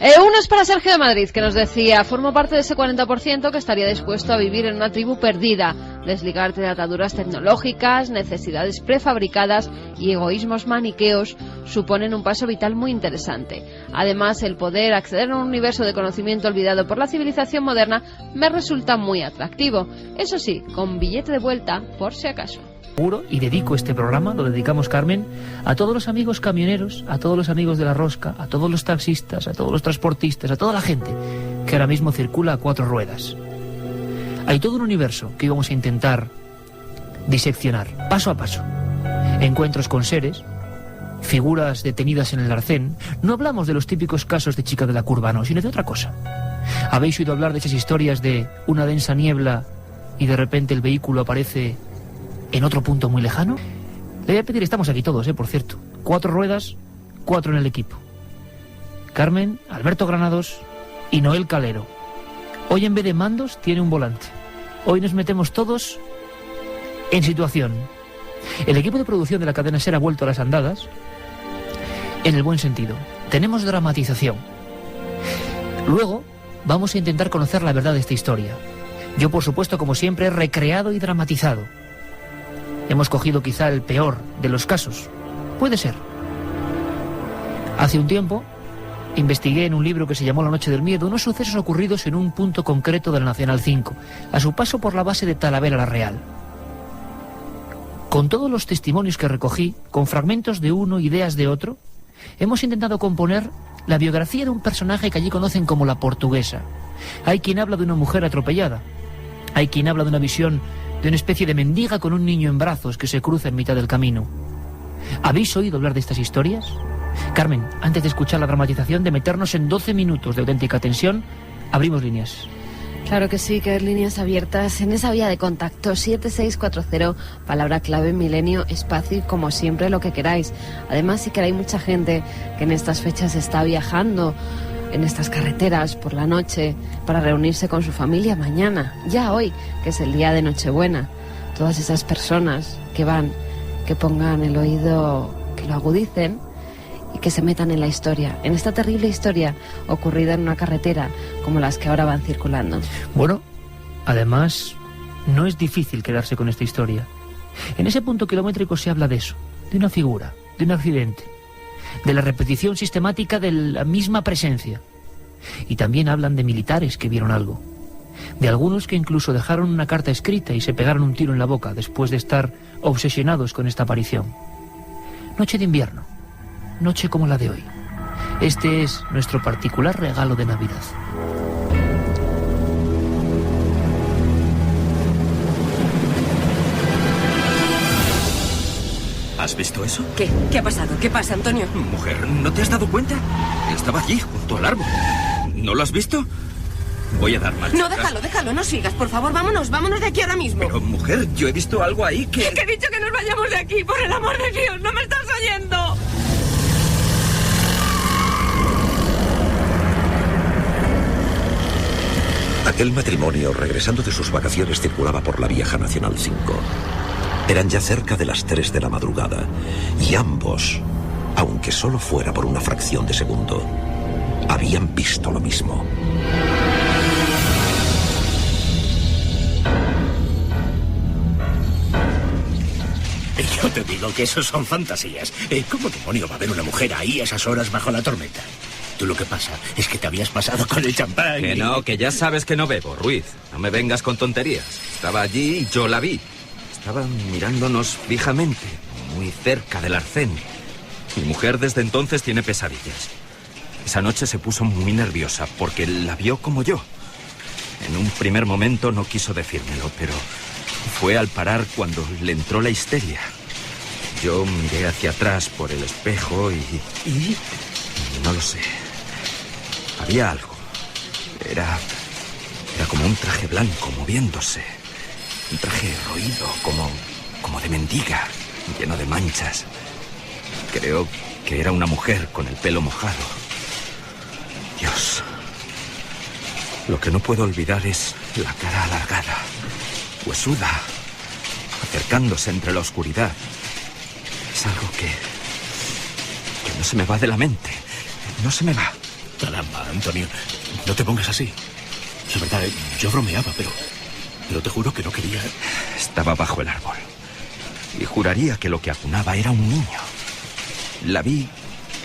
Uno es para Sergio de Madrid, que nos decía: formo parte de ese 40% que estaría dispuesto a vivir en una tribu perdida, desligarte de ataduras tecnológicas, necesidades prefabricadas y egoísmos maniqueos suponen un paso vital muy interesante. Además, el poder acceder a un universo de conocimiento olvidado por la civilización moderna me resulta muy atractivo. Eso sí, con billete de vuelta, por si acaso.
Y dedico este programa, lo dedicamos, Carmen, a todos los amigos camioneros, a todos los amigos de la rosca, a todos los taxistas, a todos los transportistas, a toda la gente que ahora mismo circula a 4 ruedas. Hay todo un universo que íbamos a intentar diseccionar, paso a paso. Encuentros con seres, figuras detenidas en el arcén. No hablamos de los típicos casos de chica de la curva, no, sino de otra cosa. ¿Habéis oído hablar de esas historias de una densa niebla y de repente el vehículo aparece en otro punto muy lejano? Le voy a pedir, estamos aquí todos, por cierto. 4 ruedas, 4 en el equipo. Carmen, Alberto Granados y Noel Calero. Hoy en vez de mandos tiene un volante. Hoy nos metemos todos en situación. El equipo de producción de la cadena SER ha vuelto a las andadas, en el buen sentido. Tenemos dramatización. Luego vamos a intentar conocer la verdad de esta historia. Yo, por supuesto, como siempre, he recreado y dramatizado. Hemos cogido quizá el peor de los casos. Puede ser. Hace un tiempo investigué en un libro que se llamó La Noche del Miedo unos sucesos ocurridos en un punto concreto de la Nacional 5, a su paso por la base de Talavera la Real. Con todos los testimonios que recogí, con fragmentos de uno, ideas de otro, hemos intentado componer la biografía de un personaje que allí conocen como la Portuguesa. Hay quien habla de una mujer atropellada. Hay quien habla de una visión de una especie de mendiga con un niño en brazos que se cruza en mitad del camino. ¿Habéis oído hablar de estas historias? Carmen, antes de escuchar la dramatización, de meternos en 12 minutos de auténtica tensión, abrimos líneas.
Claro que sí, que hay líneas abiertas en esa vía de contacto 7640, palabra clave Milenio, espacio y como siempre lo que queráis. Además sí que hay mucha gente que en estas fechas está viajando en estas carreteras por la noche para reunirse con su familia mañana, ya hoy, que es el día de Nochebuena. Todas esas personas que van, que pongan el oído, que lo agudicen y que se metan en la historia, en esta terrible historia ocurrida en una carretera como las que ahora van circulando.
Bueno, además, no es difícil quedarse con esta historia. En ese punto kilométrico se habla de eso, de una figura, de un accidente, de la repetición sistemática de la misma presencia. Y también hablan de militares que vieron algo, de algunos que incluso dejaron una carta escrita y se pegaron un tiro en la boca después de estar obsesionados con esta aparición. Noche de invierno, noche como la de hoy. Este es nuestro particular regalo de Navidad.
¿Has visto eso?
¿Qué? ¿Qué ha pasado? ¿Qué pasa, Antonio?
Mujer, ¿no te has dado cuenta? Estaba allí, junto al árbol. ¿No lo has visto? Voy a dar marcha.
No, déjalo, no sigas. Por favor, vámonos de aquí ahora mismo.
Pero, mujer, yo he visto algo ahí que...
Que he dicho que nos vayamos de aquí, por el amor de Dios. ¿No me estás oyendo?
Aquel matrimonio, regresando de sus vacaciones, circulaba por la vieja Nacional 5. Eran ya cerca de las 3 de la madrugada, y ambos, aunque solo fuera por una fracción de segundo, habían visto lo mismo.
Yo te digo que eso son fantasías. ¿Cómo demonio va a haber una mujer ahí a esas horas bajo la tormenta? Tú lo que pasa es que te habías pasado con el champán.
Que no, que ya sabes que no bebo, Ruiz. No me vengas con tonterías. Estaba allí y yo la vi. Estaban mirándonos fijamente, muy cerca del arcén. Mi mujer desde entonces tiene pesadillas. Esa noche se puso muy nerviosa porque la vio como yo. En un primer momento no quiso decírmelo, pero fue al parar cuando le entró la histeria. Yo miré hacia atrás por el espejo y no lo sé. Había algo. Era como un traje blanco moviéndose. Un traje roído, como de mendiga, lleno de manchas. Creo que era una mujer con el pelo mojado. Dios. Lo que no puedo olvidar es la cara alargada, huesuda, acercándose entre la oscuridad. Es algo que no se me va de la mente. No se me va.
Caramba, Antonio, no te pongas así. La verdad, yo bromeaba, pero te juro que no quería...
Estaba bajo el árbol y juraría que lo que acunaba era un niño. La vi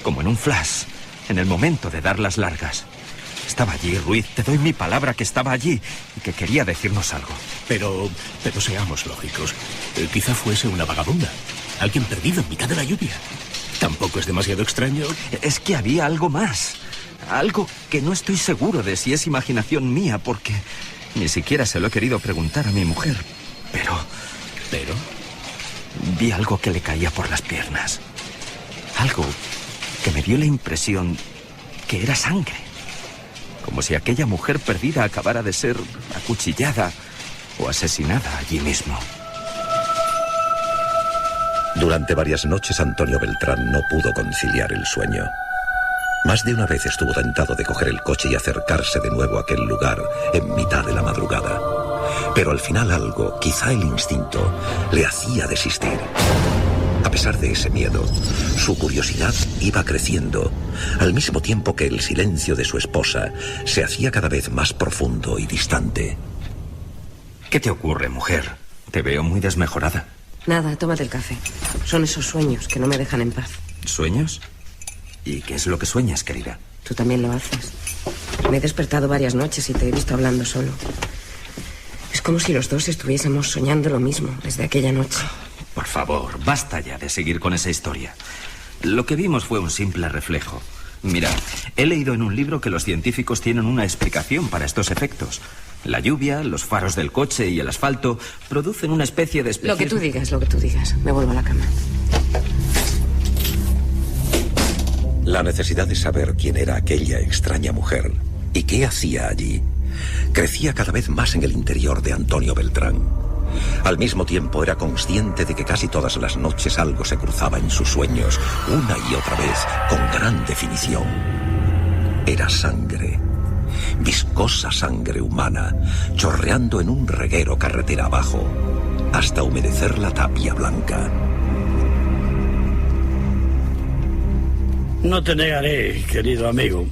como en un flash, en el momento de dar las largas. Estaba allí, Ruiz, te doy mi palabra que estaba allí y que quería decirnos algo.
Pero seamos lógicos. Quizá fuese una vagabunda, alguien perdido en mitad de la lluvia. Tampoco es demasiado extraño.
Es que había algo más, algo que no estoy seguro de si es imaginación mía, porque ni siquiera se lo he querido preguntar a mi mujer. Pero vi algo que le caía por las piernas. Algo que me dio la impresión que era sangre. Como si aquella mujer perdida acabara de ser acuchillada o asesinada allí mismo.
Durante varias noches Antonio Beltrán no pudo conciliar el sueño. Más de una vez estuvo tentado de coger el coche y acercarse de nuevo a aquel lugar en mitad de la madrugada. Pero al final algo, quizá el instinto, le hacía desistir. A pesar de ese miedo, su curiosidad iba creciendo, al mismo tiempo que el silencio de su esposa se hacía cada vez más profundo y distante.
¿Qué te ocurre, mujer? Te veo muy desmejorada.
Nada, tómate el café. Son esos sueños que no me dejan en paz.
¿Sueños? ¿Y qué es lo que sueñas, querida?
Tú también lo haces. Me he despertado varias noches y te he visto hablando solo. Es como si los dos estuviésemos soñando lo mismo desde aquella noche.
Por favor, basta ya de seguir con esa historia. Lo que vimos fue un simple reflejo. Mira, he leído en un libro que los científicos tienen una explicación para estos efectos. La lluvia, los faros del coche y el asfalto producen una especie de...
Lo que tú digas. Me vuelvo a la cama.
La necesidad de saber quién era aquella extraña mujer y qué hacía allí crecía cada vez más en el interior de Antonio Beltrán. Al mismo tiempo era consciente de que casi todas las noches algo se cruzaba en sus sueños, una y otra vez, con gran definición. Era sangre, viscosa sangre humana, chorreando en un reguero carretera abajo, hasta humedecer la tapia blanca.
No te negaré, querido amigo,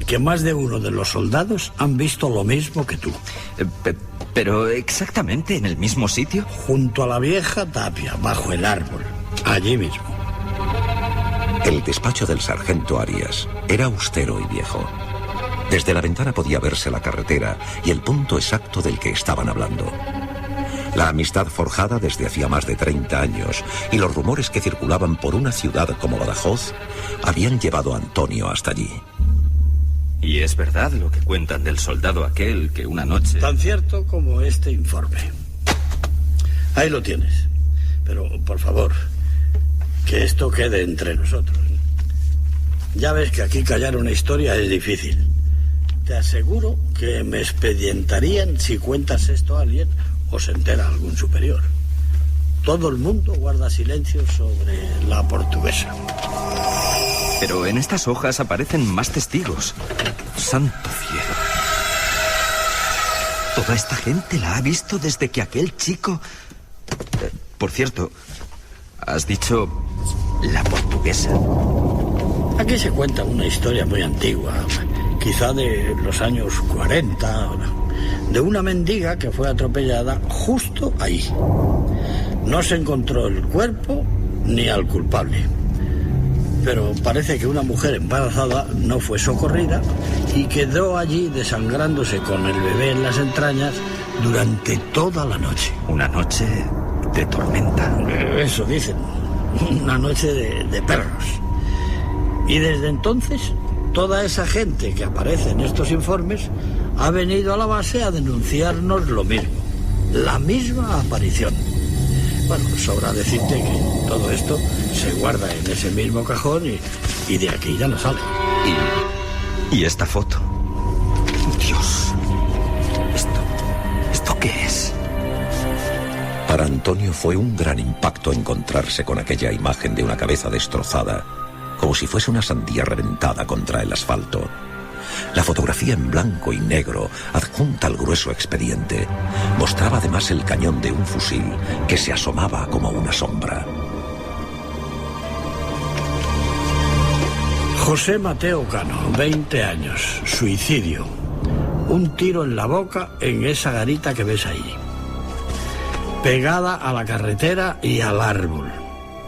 que más de uno de los soldados han visto lo mismo que tú.
¿Pero exactamente en el mismo sitio?
Junto a la vieja tapia, bajo el árbol, allí mismo.
El despacho del sargento Arias era austero y viejo. Desde la ventana podía verse la carretera y el punto exacto del que estaban hablando. La amistad forjada desde hacía más de 30 años y los rumores que circulaban por una ciudad como Badajoz habían llevado a Antonio hasta allí.
¿Y es verdad lo que cuentan del soldado aquel que una noche...
Tan cierto como este informe. Ahí lo tienes. Pero, por favor, que esto quede entre nosotros. Ya ves que aquí callar una historia es difícil. Te aseguro que me expedientarían si cuentas esto a alguien o se entera algún superior. Todo el mundo guarda silencio sobre la portuguesa.
Pero en estas hojas aparecen más testigos. ¡Santo cielo! Toda esta gente la ha visto desde que aquel chico... Por cierto, has dicho la portuguesa.
Aquí se cuenta una historia muy antigua, quizá de los años 40, de una mendiga que fue atropellada justo ahí. No se encontró el cuerpo ni al culpable. Pero parece que una mujer embarazada no fue socorrida y quedó allí desangrándose con el bebé en las entrañas durante toda la noche.
Una noche de tormenta.
Eso dicen, una noche de perros. Y desde entonces, toda esa gente que aparece en estos informes ha venido a la base a denunciarnos lo mismo, la misma aparición. Bueno, sobra decirte que todo esto se guarda en ese mismo cajón y de aquí ya no sale.
¿Y esta foto? Dios, ¿esto qué es?
Para Antonio fue un gran impacto encontrarse con aquella imagen de una cabeza destrozada, como si fuese una sandía reventada contra el asfalto. La fotografía en blanco y negro, adjunta al grueso expediente, mostraba además el cañón de un fusil que se asomaba como una sombra.
José Mateo Cano, 20 años, suicidio. Un tiro en la boca en esa garita que ves ahí. Pegada a la carretera y al árbol.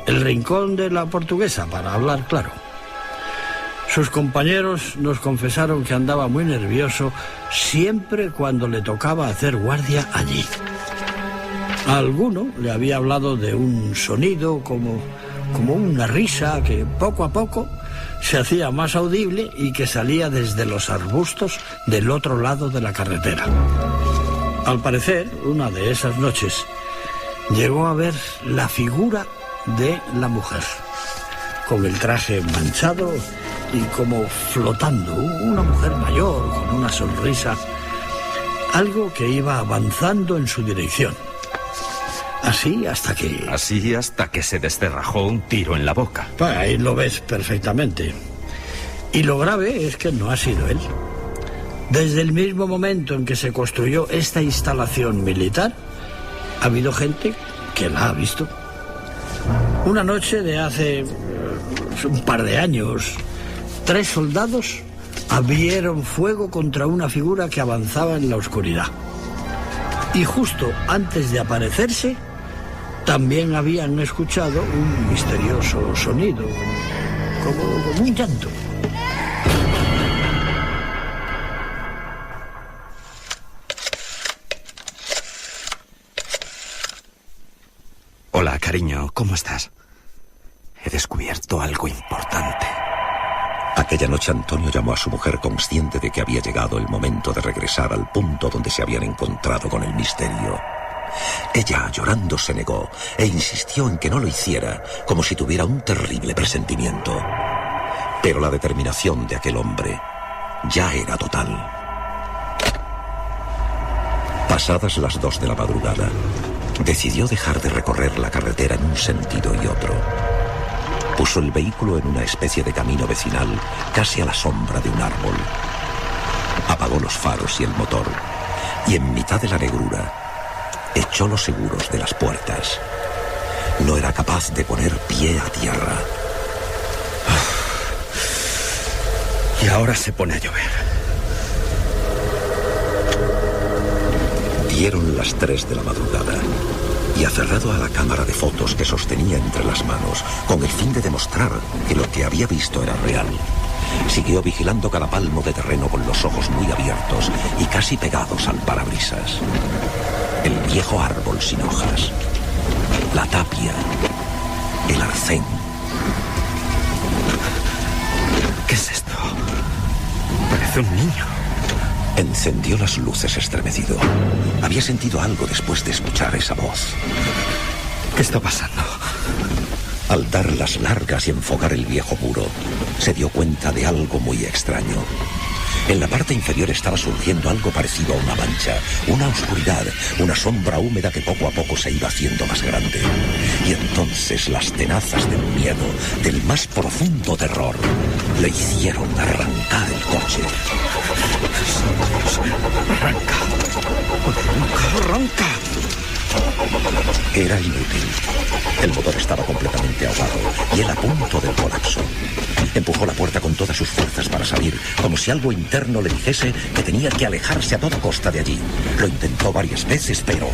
El rincón de la portuguesa, para hablar claro. Sus compañeros nos confesaron que andaba muy nervioso siempre cuando le tocaba hacer guardia allí. A alguno le había hablado de un sonido como una risa que poco a poco se hacía más audible y que salía desde los arbustos del otro lado de la carretera. Al parecer, una de esas noches, llegó a ver la figura de la mujer, con el traje manchado y como flotando, una mujer mayor con una sonrisa, algo que iba avanzando en su dirección. Así hasta que
se descerrajó un tiro en la boca.
Ahí lo ves perfectamente. Y lo grave es que no ha sido él. Desde el mismo momento en que se construyó esta instalación militar, ha habido gente que la ha visto. Una noche de hace un par de años, 3 soldados abrieron fuego contra una figura que avanzaba en la oscuridad. Y justo antes de aparecerse, también habían escuchado un misterioso sonido, como un llanto.
Hola, cariño, ¿cómo estás? He descubierto algo importante.
Aquella noche Antonio llamó a su mujer consciente de que había llegado el momento de regresar al punto donde se habían encontrado con el misterio. Ella, llorando, se negó e insistió en que no lo hiciera, como si tuviera un terrible presentimiento. Pero la determinación de aquel hombre ya era total. Pasadas las 2 de la madrugada, decidió dejar de recorrer la carretera en un sentido y otro. Puso el vehículo en una especie de camino vecinal, casi a la sombra de un árbol. Apagó los faros y el motor, y en mitad de la negrura, echó los seguros de las puertas. No era capaz de poner pie a tierra.
Y ahora se pone a llover.
Dieron las 3 de la madrugada y aferrado a la cámara de fotos que sostenía entre las manos, con el fin de demostrar que lo que había visto era real, siguió vigilando cada palmo de terreno con los ojos muy abiertos y casi pegados al parabrisas. El viejo árbol sin hojas, la tapia, el arcén.
¿Qué es esto? Parece un niño.
Encendió las luces estremecido. Había sentido algo después de escuchar esa voz.
¿Qué está pasando?
Al dar las largas y enfocar el viejo muro, se dio cuenta de algo muy extraño. En la parte inferior estaba surgiendo algo parecido a una mancha, una oscuridad, una sombra húmeda que poco a poco se iba haciendo más grande. Y entonces las tenazas del miedo, del más profundo terror, le hicieron arrancar el coche.
Arranca. Arranca.
Era inútil. El motor estaba completamente ahogado y él a punto del colapso. Empujó la puerta con todas sus fuerzas para salir, como si algo interno le dijese que tenía que alejarse a toda costa de allí. Lo intentó varias veces, pero...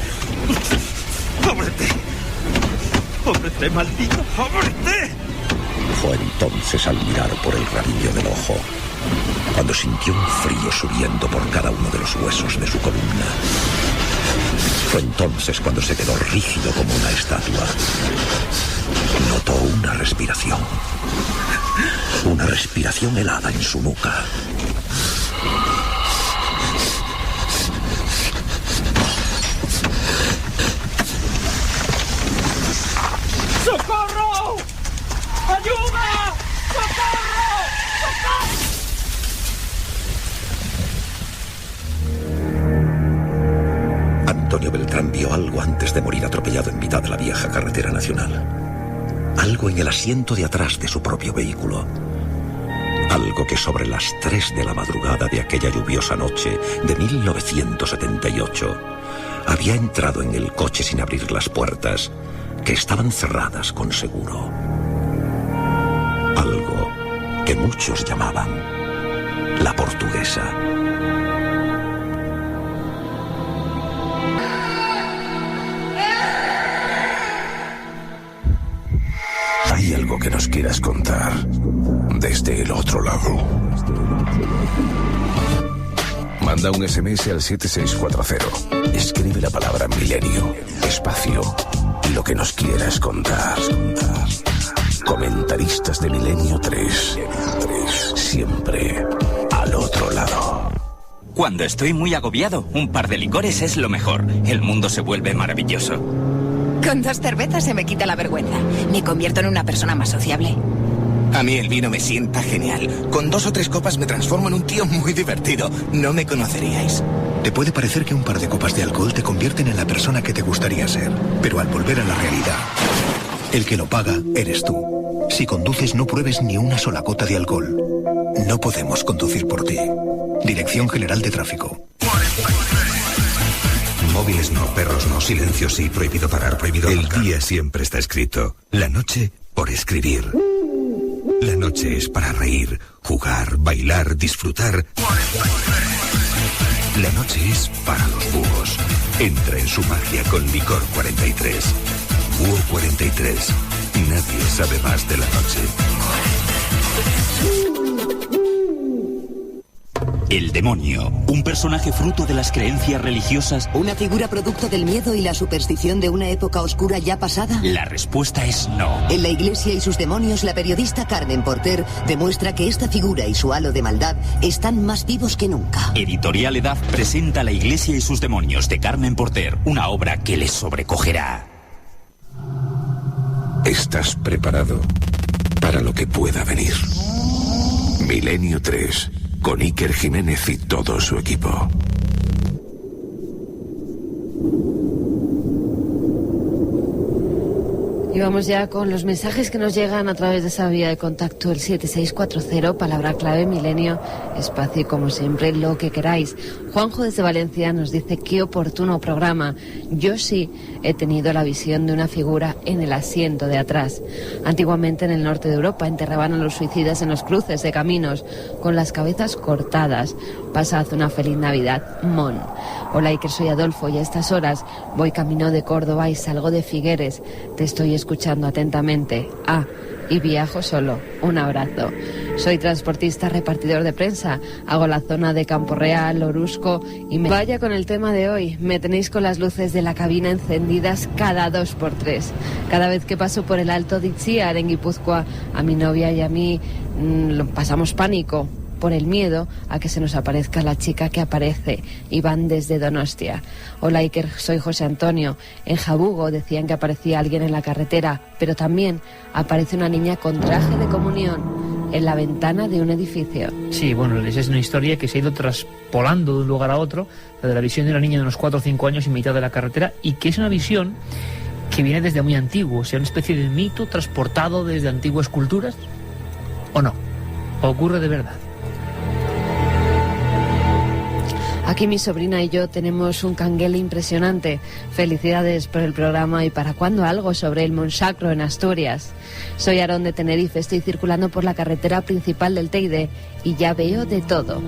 ¡Ábrete! ¡Ábrete, maldito! ¡Ábrete!
Fue entonces al mirar por el rabillo del ojo, cuando sintió un frío subiendo por cada uno de los huesos de su columna. Fue entonces cuando se quedó rígido como una estatua. Notó una respiración helada en su nuca.
¡Socorro! ¡Ayuda! ¡Socorro! ¡Socorro!
Antonio Beltrán vio algo antes de morir atropellado en mitad de la vieja carretera nacional. Algo en el asiento de atrás de su propio vehículo. Algo que sobre las 3 de la madrugada de aquella lluviosa noche de 1978 había entrado en el coche sin abrir las puertas, que estaban cerradas con seguro. Algo que muchos llamaban la portuguesa.
¿Hay algo que nos quieras contar desde el otro lado? Manda un SMS al 7640. Escribe la palabra milenio, espacio, y lo que nos quieras contar. Comentaristas de Milenio 3. Siempre al otro lado.
Cuando estoy muy agobiado, un par de licores es lo mejor. El mundo se vuelve maravilloso.
Con 2 cervezas se me quita la vergüenza. Me convierto en una persona más sociable.
A mí el vino me sienta genial. Con 2 o 3 copas me transformo en un tío muy divertido. No me conoceríais.
Te puede parecer que un par de copas de alcohol te convierten en la persona que te gustaría ser. Pero al volver a la realidad, el que lo paga eres tú. Si conduces, no pruebes ni una sola gota de alcohol. No podemos conducir por ti. Dirección General de Tráfico.
Móviles no, perros no, silencio sí, prohibido parar, prohibido... El día siempre está escrito, la noche por escribir. La noche es para reír, jugar, bailar, disfrutar. La noche es para los búhos. Entra en su magia con Licor 43. Búho 43. Nadie sabe más de la noche.
El demonio, un personaje fruto de las creencias religiosas.
¿Una figura producto del miedo y la superstición de una época oscura ya pasada?
La respuesta es no.
En La Iglesia y sus demonios, la periodista Carmen Porter demuestra que esta figura y su halo de maldad están más vivos que nunca.
Editorial Edad presenta La Iglesia y sus demonios de Carmen Porter, una obra que les sobrecogerá.
¿Estás preparado para lo que pueda venir? Milenio 3. Con Iker Jiménez y todo su equipo.
Y vamos ya con los mensajes que nos llegan a través de esa vía de contacto, el 7640, palabra clave milenio, espacio y como siempre lo que queráis. Juanjo desde Valencia nos dice: qué oportuno programa. Yo sí he tenido la visión de una figura en el asiento de atrás. Antiguamente en el norte de Europa enterraban a los suicidas en los cruces de caminos con las cabezas cortadas. Pasad una feliz Navidad, Mon. Hola Iker, soy Adolfo y a estas horas voy camino de Córdoba y salgo de Figueres. Te estoy escuchando atentamente. Y viajo solo. Un abrazo. Soy transportista repartidor de prensa. Hago la zona de Campo Real, Orusco y me vaya con el tema de hoy. Me tenéis con las luces de la cabina encendidas cada 2x3. Cada vez que paso por el Alto de Itziar en Guipúzcoa, a mi novia y a mí pasamos pánico por el miedo a que se nos aparezca la chica que aparece. Iván desde Donostia. Hola Iker, soy José Antonio. En Jabugo decían que aparecía alguien en la carretera, pero también aparece una niña con traje de comunión en la ventana de un edificio.
Sí, bueno, esa es una historia que se ha ido traspolando de un lugar a otro, la de la visión de una niña de unos 4 o 5 años en mitad de la carretera, y que es una visión que viene desde muy antiguo, o sea, una especie de mito transportado desde antiguas culturas, ¿o no? ¿Ocurre de verdad?
Aquí mi sobrina y yo tenemos un canguele impresionante. Felicidades por el programa y para cuándo algo sobre el Monsacro en Asturias. Soy Aarón de Tenerife, estoy circulando por la carretera principal del Teide y ya veo de todo.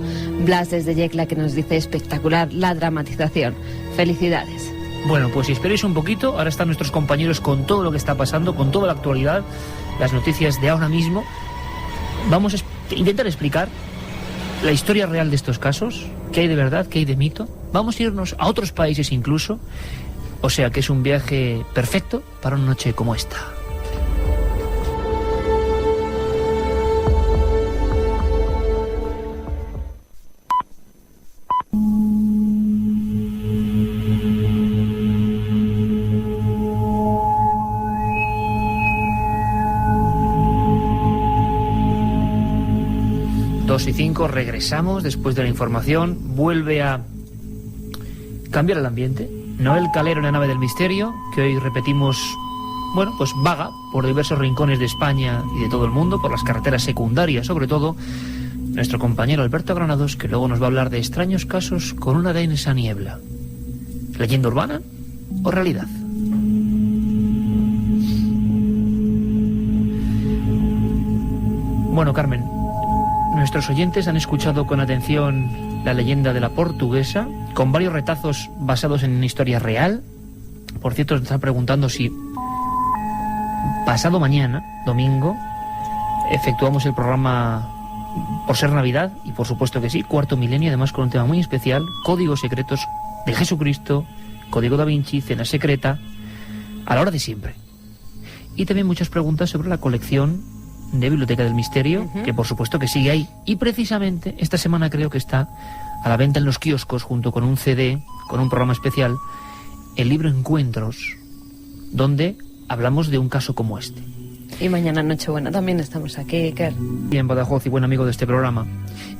Blas desde Yecla que nos dice espectacular la dramatización. Felicidades.
Bueno, pues si esperéis un poquito, ahora están nuestros compañeros con todo lo que está pasando, con toda la actualidad, las noticias de ahora mismo. Vamos a intentar explicar la historia real de estos casos, qué hay de verdad, qué hay de mito. Vamos a irnos a otros países incluso, o sea que es un viaje perfecto para una noche como esta. Y 5, regresamos después de la información. Vuelve a cambiar el ambiente. Noel Calero en la nave del misterio, que hoy repetimos, bueno, pues vaga por diversos rincones de España y de todo el mundo, por las carreteras secundarias sobre todo. Nuestro compañero Alberto Granados, que luego nos va a hablar de extraños casos con una densa niebla. ¿Leyenda urbana o realidad? Bueno, Carmen, nuestros oyentes han escuchado con atención la leyenda de la portuguesa, con varios retazos basados en una historia real. Por cierto, nos están preguntando si pasado mañana, domingo, efectuamos el programa por ser Navidad, y por supuesto que sí, cuarto milenio, además con un tema muy especial, códigos secretos de Jesucristo, código Da Vinci, cena secreta, a la hora de siempre. Y también muchas preguntas sobre la colección de Biblioteca del Misterio, que por supuesto que sigue ahí. Y precisamente esta semana creo que está a la venta en los kioscos, junto con un CD, con un programa especial, el libro Encuentros, donde hablamos de un caso como este.
Y mañana Nochebuena también estamos aquí, Iker.
Bien, Badajoz y buen amigo de este programa,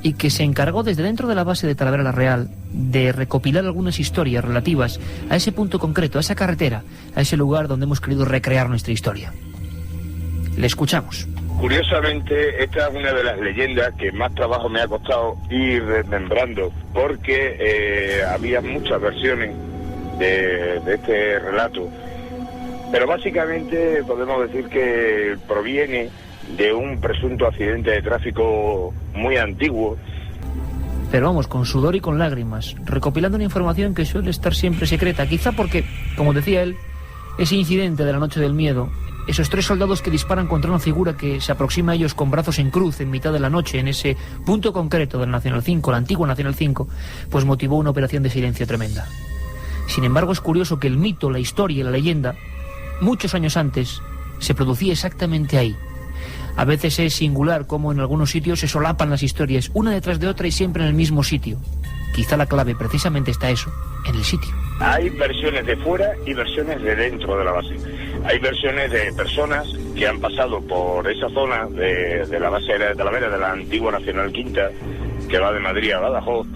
y que se encargó desde dentro de la base de Talavera la Real de recopilar algunas historias relativas a ese punto concreto, a esa carretera, a ese lugar donde hemos querido recrear nuestra historia. Le escuchamos.
Curiosamente, esta es una de las leyendas que más trabajo me ha costado ir desmembrando, porque había muchas versiones de este relato, pero básicamente podemos decir que proviene de un presunto accidente de tráfico muy antiguo.
Pero vamos, con sudor y con lágrimas, recopilando una información que suele estar siempre secreta, quizá porque, como decía él, ese incidente de la noche del miedo, esos 3 soldados que disparan contra una figura que se aproxima a ellos con brazos en cruz en mitad de la noche, en ese punto concreto del Nacional 5, la antigua Nacional 5, pues motivó una operación de silencio tremenda. Sin embargo, es curioso que el mito, la historia y la leyenda, muchos años antes, se producía exactamente ahí. A veces es singular cómo en algunos sitios se solapan las historias, una detrás de otra y siempre en el mismo sitio. Quizá la clave precisamente está eso, en el sitio.
Hay versiones de fuera y versiones de dentro de la base. Hay versiones de personas que han pasado por esa zona de la base de Talavera, de la antigua Nacional Quinta, que va de Madrid a Badajoz,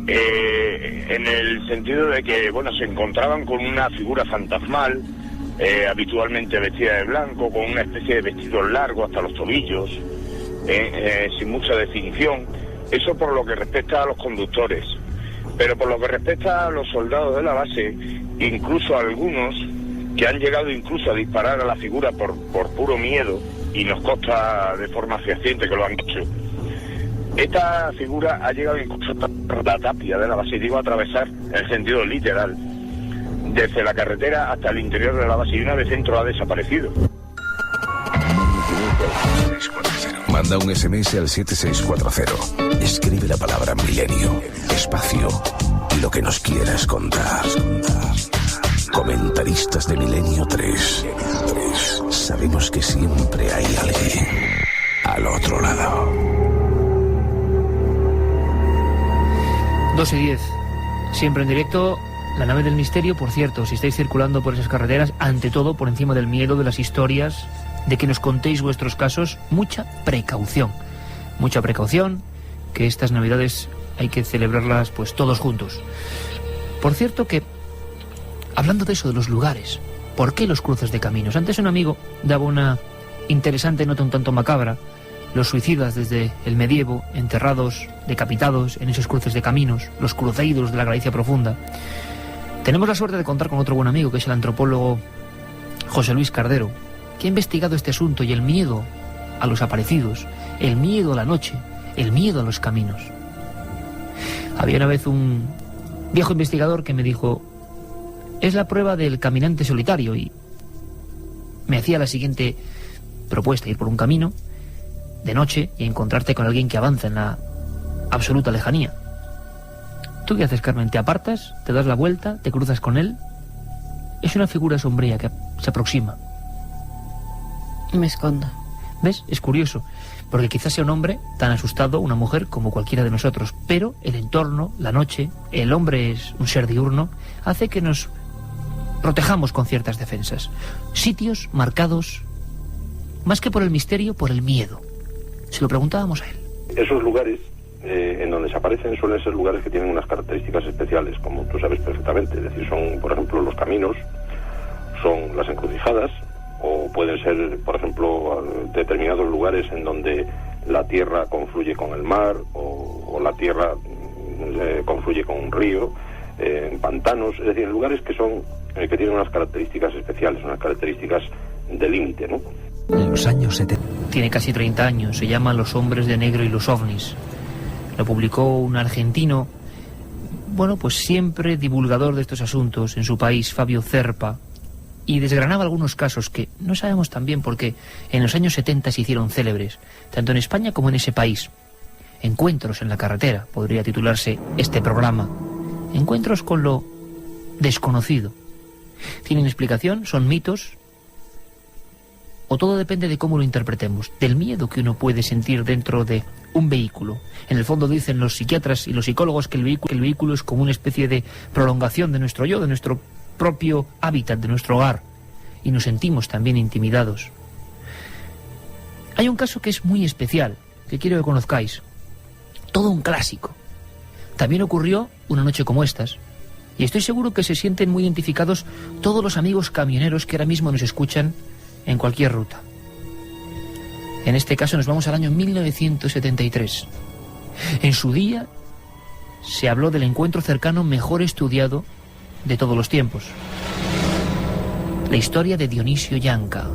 en el sentido de que, bueno, se encontraban con una figura fantasmal, habitualmente vestida de blanco, con una especie de vestido largo hasta los tobillos, sin mucha definición. Eso por lo que respecta a los conductores. Pero por lo que respecta a los soldados de la base, incluso algunos que han llegado incluso a disparar a la figura por puro miedo, y nos consta de forma fehaciente que lo han hecho, esta figura ha llegado incluso a la tapia de la base, digo, a atravesar en sentido literal, desde la carretera hasta el interior de la base, y una vez dentro ha desaparecido.
Manda un SMS al 7640. Escribe la palabra milenio, espacio y lo que nos quieras contar. Comentaristas de Milenio 3. Sabemos que siempre hay alguien al otro lado.
2:10. Siempre en directo. La nave del misterio, por cierto, si estáis circulando por esas carreteras, ante todo por encima del miedo de las historias, de que nos contéis vuestros casos, mucha precaución, que estas navidades hay que celebrarlas pues todos juntos. Por cierto que, hablando de eso, de los lugares, ¿por qué los cruces de caminos? Antes un amigo daba una interesante nota un tanto macabra, los suicidas desde el medievo, enterrados, decapitados en esos cruces de caminos, los cruceiros de la Galicia profunda. Tenemos la suerte de contar con otro buen amigo, que es el antropólogo José Luis Cardero, que ha investigado este asunto y el miedo a los aparecidos, el miedo a la noche, el miedo a los caminos. Había una vez un viejo investigador que me dijo: es la prueba del caminante solitario, y me hacía la siguiente propuesta: ir por un camino de noche y encontrarte con alguien que avanza en la absoluta lejanía. ¿Tú qué haces, Carmen? ¿Te apartas? ¿Te das la vuelta? ¿Te cruzas con él? Es una figura sombría que se aproxima.
Me escondo.
¿Ves? Es curioso, porque quizás sea un hombre tan asustado, una mujer, como cualquiera de nosotros, pero el entorno, la noche, el hombre es un ser diurno, hace que nos protejamos con ciertas defensas. Sitios marcados, más que por el misterio, por el miedo. Se lo preguntábamos a él.
Esos lugares en donde se aparecen suelen ser lugares que tienen unas características especiales, como tú sabes perfectamente. Es decir, son, por ejemplo, los caminos, son las encrucijadas, o pueden ser, por ejemplo, determinados lugares en donde la tierra confluye con el mar, o la tierra confluye con un río, pantanos, es decir, lugares que son que tienen unas características especiales, unas características de límite, ¿no?
En los años 70. Tiene casi 30 años, se llama Los hombres de negro y los ovnis. Lo publicó un argentino, bueno, pues siempre divulgador de estos asuntos en su país, Fabio Zerpa, y desgranaba algunos casos que no sabemos tan bien por qué en los años 70 se hicieron célebres, tanto en España como en ese país. Encuentros en la carretera, podría titularse este programa. Encuentros con lo desconocido. ¿Tienen explicación? ¿Son mitos? ¿O todo depende de cómo lo interpretemos? Del miedo que uno puede sentir dentro de un vehículo. En el fondo dicen los psiquiatras y los psicólogos que el vehículo es como una especie de prolongación de nuestro yo, de nuestro propio hábitat, de nuestro hogar. Y nos sentimos también intimidados. Hay un caso que es muy especial, que quiero que conozcáis. Todo un clásico. También ocurrió una noche como estas. Y estoy seguro que se sienten muy identificados todos los amigos camioneros que ahora mismo nos escuchan en cualquier ruta. En este caso nos vamos al año 1973. En su día se habló del encuentro cercano mejor estudiado de todos los tiempos. La historia de Dionisio Yanca.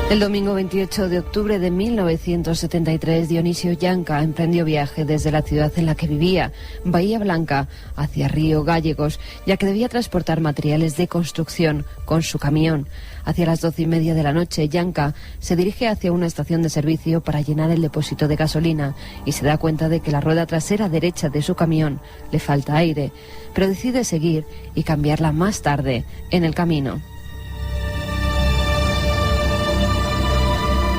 El domingo 28 de octubre de 1973, Dionisio Yanca emprendió viaje desde la ciudad en la que vivía, Bahía Blanca, hacia Río Gallegos, ya que debía transportar materiales de construcción con su camión. Hacia las 12:30 de la noche, Yanca se dirige hacia una estación de servicio para llenar el depósito de gasolina y se da cuenta de que la rueda trasera derecha de su camión le falta aire, pero decide seguir y cambiarla más tarde en el camino.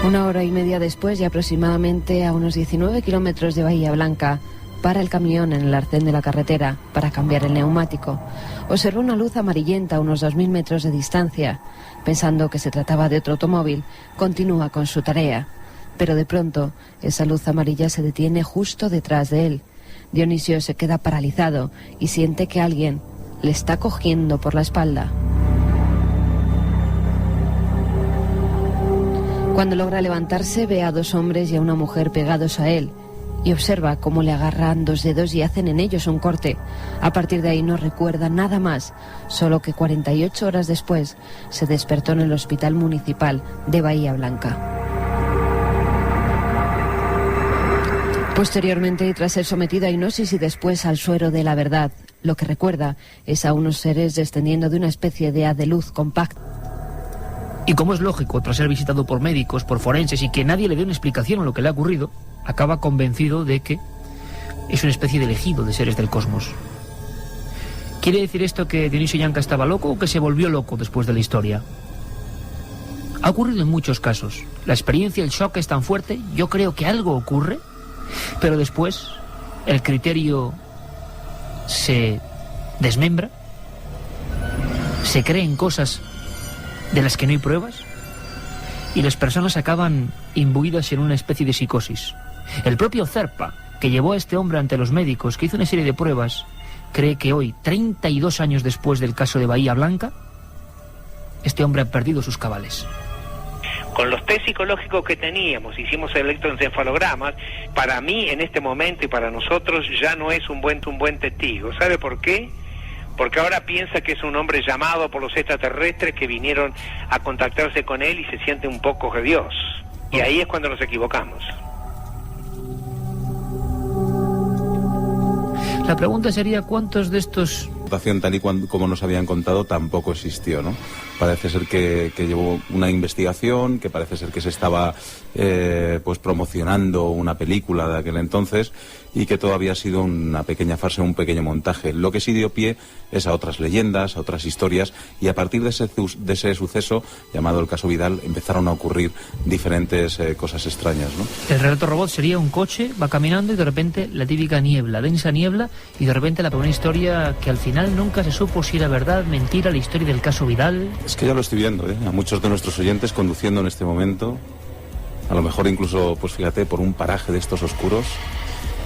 1 hora y media después, y aproximadamente a unos 19 kilómetros de Bahía Blanca, para el camión en el arcén de la carretera para cambiar el neumático. Observó una luz amarillenta a unos 2000 metros de distancia. Pensando que se trataba de otro automóvil, continúa con su tarea. Pero de pronto, esa luz amarilla se detiene justo detrás de él. Dionisio se queda paralizado y siente que alguien le está cogiendo por la espalda. Cuando logra levantarse, ve a 2 hombres y a una mujer pegados a él y observa cómo le agarran 2 dedos y hacen en ellos un corte. A partir de ahí no recuerda nada más, solo que 48 horas después se despertó en el Hospital Municipal de Bahía Blanca. Posteriormente, y tras ser sometido a hipnosis y después al suero de la verdad, lo que recuerda es a unos seres descendiendo de una especie de haz de luz compacta.
Y como es lógico, tras ser visitado por médicos, por forenses y que nadie le dé una explicación a lo que le ha ocurrido, acaba convencido de que es una especie de elegido de seres del cosmos. ¿Quiere decir esto que Dionisio Yanca estaba loco o que se volvió loco después de la historia? Ha ocurrido en muchos casos. La experiencia, el shock es tan fuerte, yo creo que algo ocurre, pero después el criterio se desmembra, se creen cosas de las que no hay pruebas y las personas acaban imbuidas en una especie de psicosis. El propio Zerpa, que llevó a este hombre ante los médicos, que hizo una serie de pruebas, cree que hoy, 32 años después del caso de Bahía Blanca, este hombre ha perdido sus cabales.
Con los test psicológicos que teníamos, hicimos electroencefalogramas, para mí en este momento y para nosotros ya no es un buen testigo. ¿Sabe por qué? Porque ahora piensa que es un hombre llamado por los extraterrestres que vinieron a contactarse con él y se siente un poco de Dios. Y ahí es cuando nos equivocamos.
La pregunta sería, ¿cuántos de estos...?
Tal y como nos habían contado, tampoco existió, ¿no? Parece ser que llevó una investigación, que parece ser que se estaba pues promocionando una película de aquel entonces y que todo había sido una pequeña farsa, un pequeño montaje. Lo que sí dio pie es a otras leyendas, a otras historias, y a partir de ese suceso, llamado el caso Vidal, empezaron a ocurrir diferentes cosas extrañas, ¿no?
El relato robot sería un coche, va caminando y de repente la típica niebla, densa niebla, y de repente la primera historia que al final nunca se supo si era verdad, mentira, la historia del caso Vidal.
Es que ya lo estoy viendo, a muchos de nuestros oyentes conduciendo en este momento, a lo mejor incluso, pues fíjate, por un paraje de estos oscuros.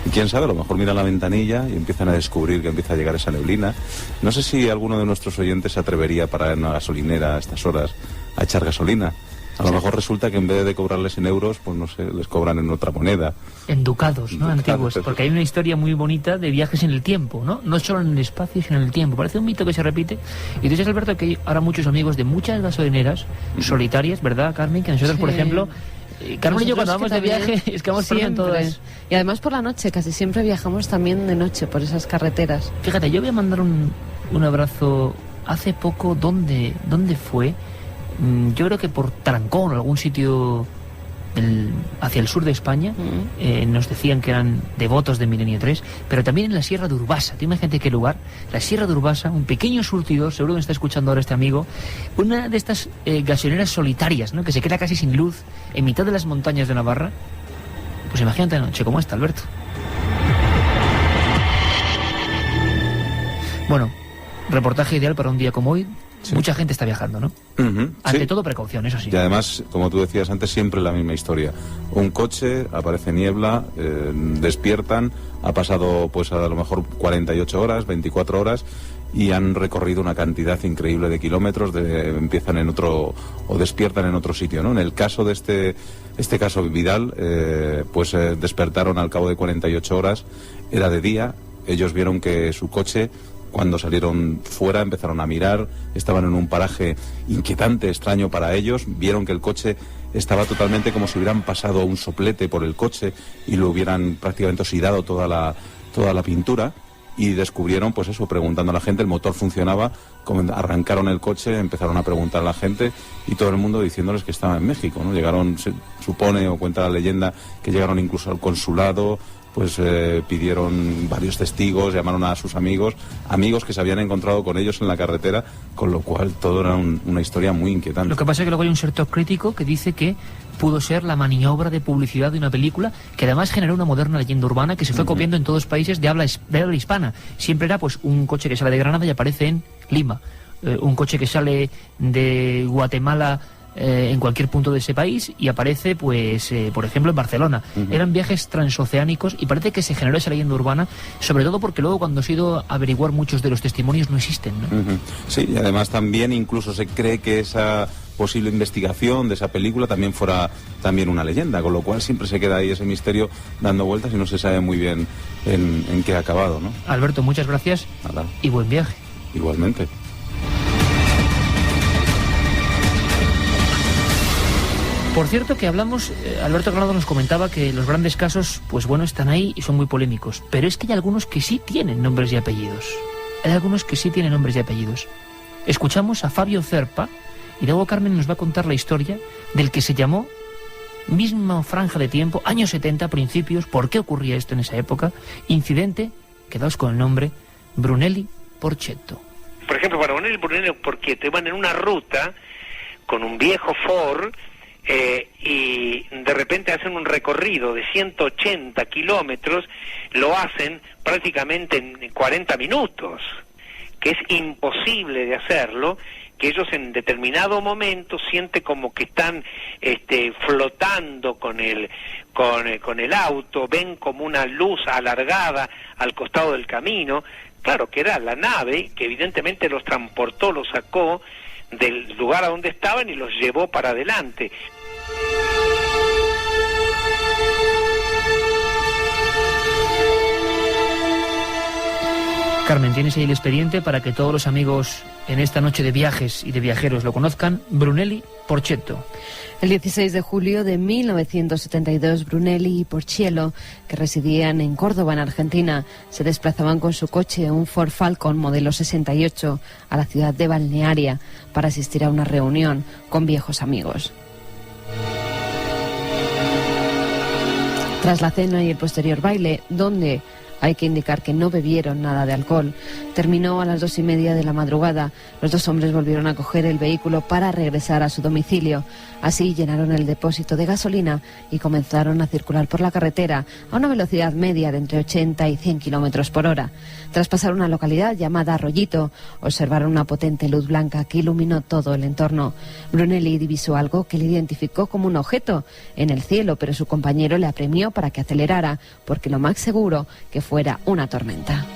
Y quién sabe, a lo mejor miran la ventanilla y empiezan a descubrir que empieza a llegar esa neblina. No sé si alguno de nuestros oyentes se atrevería a parar en una gasolinera a estas horas a echar gasolina. A lo mejor resulta que en vez de cobrarles en euros, pues no sé, les cobran en otra moneda.
En ducados, ¿no? Antiguos. Porque hay una historia muy bonita de viajes en el tiempo, ¿no? No solo en el espacio, sino en el tiempo. Parece un mito que se repite. Y tú sabes, Alberto, que hay ahora muchos amigos de muchas gasolineras solitarias, ¿verdad, Carmen? Que nosotros, por ejemplo... Carmen y yo cuando vamos de viaje es que vamos poniendo todas.
Y además por la noche, casi siempre viajamos también de noche por esas carreteras.
Fíjate, yo voy a mandar un abrazo hace poco. ¿Dónde fue? Yo creo que por Tarancón o algún sitio hacia el sur de España. Nos decían que eran devotos de Milenio 3, pero también en la Sierra de Urbasa. ¿Te imaginas qué lugar? La Sierra de Urbasa, un pequeño surtidor, seguro que me está escuchando ahora este amigo, una de estas gasolineras solitarias, ¿no? Que se queda casi sin luz en mitad de las montañas de Navarra. Pues imagínate la noche como esta, Alberto. Bueno, reportaje ideal para un día como hoy. Sí. Mucha gente está viajando, ¿no? Ante todo precaución, eso sí.
Y además, como tú decías antes, siempre la misma historia. Un coche, aparece niebla, despiertan, ha pasado pues a lo mejor 48 horas, 24 horas y han recorrido una cantidad increíble de kilómetros, empiezan en otro o despiertan en otro sitio, ¿no? En el caso de este caso Vidal, despertaron al cabo de 48 horas, era de día, ellos vieron que su coche, cuando salieron fuera, empezaron a mirar, estaban en un paraje inquietante, extraño para ellos, vieron que el coche estaba totalmente como si hubieran pasado un soplete por el coche y lo hubieran prácticamente oxidado toda la pintura, y descubrieron, pues eso, preguntando a la gente, el motor funcionaba, arrancaron el coche, empezaron a preguntar a la gente y todo el mundo diciéndoles que estaba en México, ¿no? Llegaron, se supone o cuenta la leyenda, que llegaron incluso al consulado, pues pidieron varios testigos, llamaron a sus amigos que se habían encontrado con ellos en la carretera, con lo cual todo era una historia muy inquietante.
Lo que pasa es que luego hay un sector crítico que dice que pudo ser la maniobra de publicidad de una película que además generó una moderna leyenda urbana que se fue copiando en todos los países de habla hispana. Siempre era pues un coche que sale de Granada y aparece en Lima, un coche que sale de Guatemala en cualquier punto de ese país y aparece, pues, por ejemplo, en Barcelona. Eran viajes transoceánicos y parece que se generó esa leyenda urbana, sobre todo porque luego cuando se ha ido a averiguar muchos de los testimonios no existen, ¿no?
Sí, y además también incluso se cree que esa posible investigación de esa película también fuera también una leyenda, con lo cual siempre se queda ahí ese misterio dando vueltas y no se sabe muy bien en qué ha acabado, ¿no?
Alberto, muchas gracias.
Nada.
Y buen viaje.
Igualmente.
Por cierto que hablamos, Alberto Granado nos comentaba que los grandes casos, pues bueno, están ahí y son muy polémicos, pero es que hay algunos que sí tienen nombres y apellidos. Hay algunos que sí tienen nombres y apellidos. Escuchamos a Fabio Cerpa y luego Carmen nos va a contar la historia del que se llamó, misma franja de tiempo, años 70, principios, por qué ocurría esto en esa época, incidente, quedaos con el nombre, Brunelli Porchetto.
Por ejemplo, para Brunelli Porchetto iban en una ruta con un viejo Ford, y de repente hacen un recorrido de 180 kilómetros, lo hacen prácticamente en 40 minutos, que es imposible de hacerlo, que ellos en determinado momento sienten como que están flotando con el auto, ven como una luz alargada al costado del camino, claro que era la nave que evidentemente los transportó, los sacó del lugar a donde estaban y los llevó para adelante.
Carmen, tienes ahí el expediente para que todos los amigos en esta noche de viajes y de viajeros lo conozcan. Brunelli Porchetto.
El 16 de julio de 1972, Brunelli y Porchiello, que residían en Córdoba, en Argentina, se desplazaban con su coche, un Ford Falcon modelo 68, a la ciudad de Balnearia para asistir a una reunión con viejos amigos. Tras la cena y el posterior baile, donde hay que indicar que no bebieron nada de alcohol, terminó a las 2:30 de la madrugada. Los dos hombres volvieron a coger el vehículo para regresar a su domicilio. Así llenaron el depósito de gasolina y comenzaron a circular por la carretera a una velocidad media de entre 80 y 100 kilómetros por hora. Tras pasar una localidad llamada Arroyito, observaron una potente luz blanca que iluminó todo el entorno. Brunelli divisó algo que le identificó como un objeto en el cielo, pero su compañero le apremió para que acelerara, porque lo más seguro que fuera una tormenta.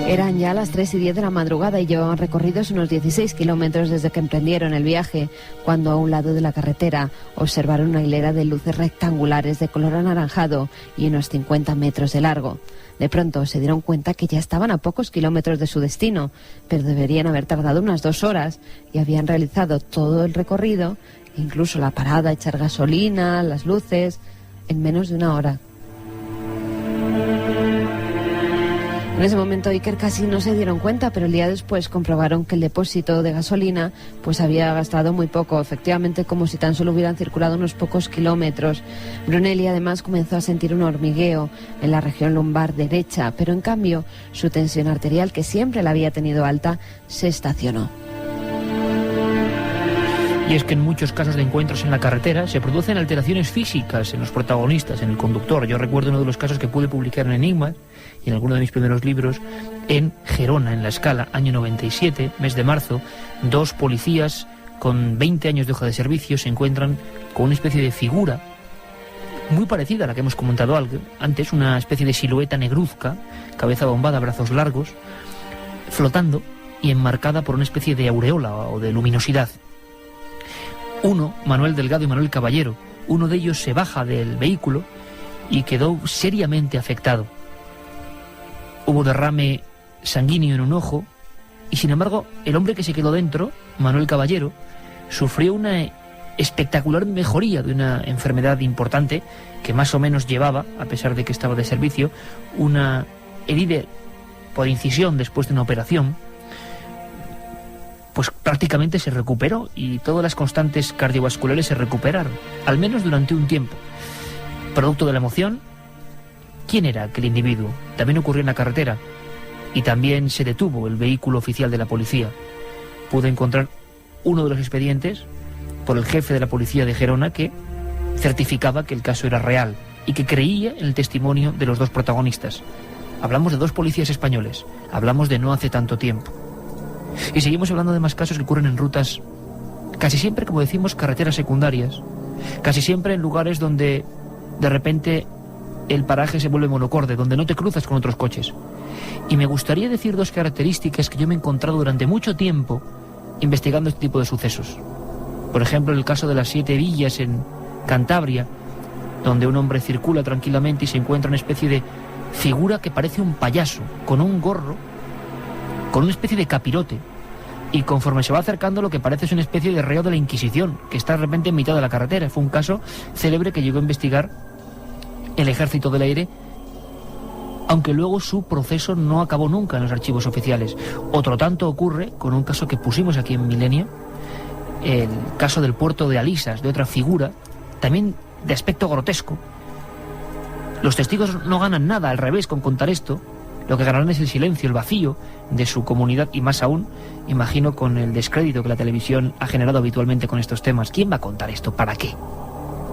Eran ya las 3:10 de la madrugada y llevaban recorridos unos 16 kilómetros desde que emprendieron el viaje, cuando a un lado de la carretera observaron una hilera de luces rectangulares de color anaranjado y unos 50 metros de largo. De pronto se dieron cuenta que ya estaban a pocos kilómetros de su destino, pero deberían haber tardado unas 2 horas y habían realizado todo el recorrido, incluso la parada, echar gasolina, las luces, en menos de 1 hora. En ese momento Iker casi no se dieron cuenta, pero el día después comprobaron que el depósito de gasolina pues había gastado muy poco, efectivamente como si tan solo hubieran circulado unos pocos kilómetros. Brunelli además comenzó a sentir un hormigueo en la región lumbar derecha, pero en cambio su tensión arterial, que siempre la había tenido alta, se estacionó.
Y es que en muchos casos de encuentros en la carretera se producen alteraciones físicas en los protagonistas, en el conductor. Yo recuerdo uno de los casos que pude publicar en Enigma y en alguno de mis primeros libros, en Gerona, en La Escala, año 97, mes de marzo. 2 policías con 20 años de hoja de servicio se encuentran con una especie de figura muy parecida a la que hemos comentado antes, una especie de silueta negruzca, cabeza bombada, brazos largos, flotando y enmarcada por una especie de aureola o de luminosidad. Uno, Manuel Delgado y Manuel Caballero, uno de ellos se baja del vehículo y quedó seriamente afectado. Hubo derrame sanguíneo en un ojo y, sin embargo, el hombre que se quedó dentro, Manuel Caballero, sufrió una espectacular mejoría de una enfermedad importante que más o menos llevaba, a pesar de que estaba de servicio, una herida por incisión después de una operación. Pues prácticamente se recuperó y todas las constantes cardiovasculares se recuperaron, al menos durante un tiempo. Producto de la emoción, ¿quién era aquel individuo? También ocurrió en la carretera y también se detuvo el vehículo oficial de la policía. Pude encontrar uno de los expedientes por el jefe de la policía de Gerona que certificaba que el caso era real y que creía en el testimonio de los 2 protagonistas. Hablamos de 2 policías españoles, hablamos de no hace tanto tiempo. Y seguimos hablando de más casos que ocurren en rutas, casi siempre, como decimos, carreteras secundarias, casi siempre en lugares donde de repente el paraje se vuelve monocorde, donde no te cruzas con otros coches. Y me gustaría decir 2 características que yo me he encontrado durante mucho tiempo investigando este tipo de sucesos. Por ejemplo, el caso de las 7 villas en Cantabria, donde un hombre circula tranquilamente y se encuentra una especie de figura que parece un payaso, con un gorro, con una especie de capirote, y conforme se va acercando lo que parece es una especie de reo de la Inquisición, que está de repente en mitad de la carretera. Fue un caso célebre que llegó a investigar el Ejército del Aire, aunque luego su proceso no acabó nunca en los archivos oficiales. Otro tanto ocurre con un caso que pusimos aquí en Milenio, el caso del puerto de Alisas, de otra figura, también de aspecto grotesco. Los testigos no ganan nada, al revés, con contar esto. Lo que ganarán es el silencio, el vacío de su comunidad y más aún, imagino, con el descrédito que la televisión ha generado habitualmente con estos temas. ¿Quién va a contar esto? ¿Para qué?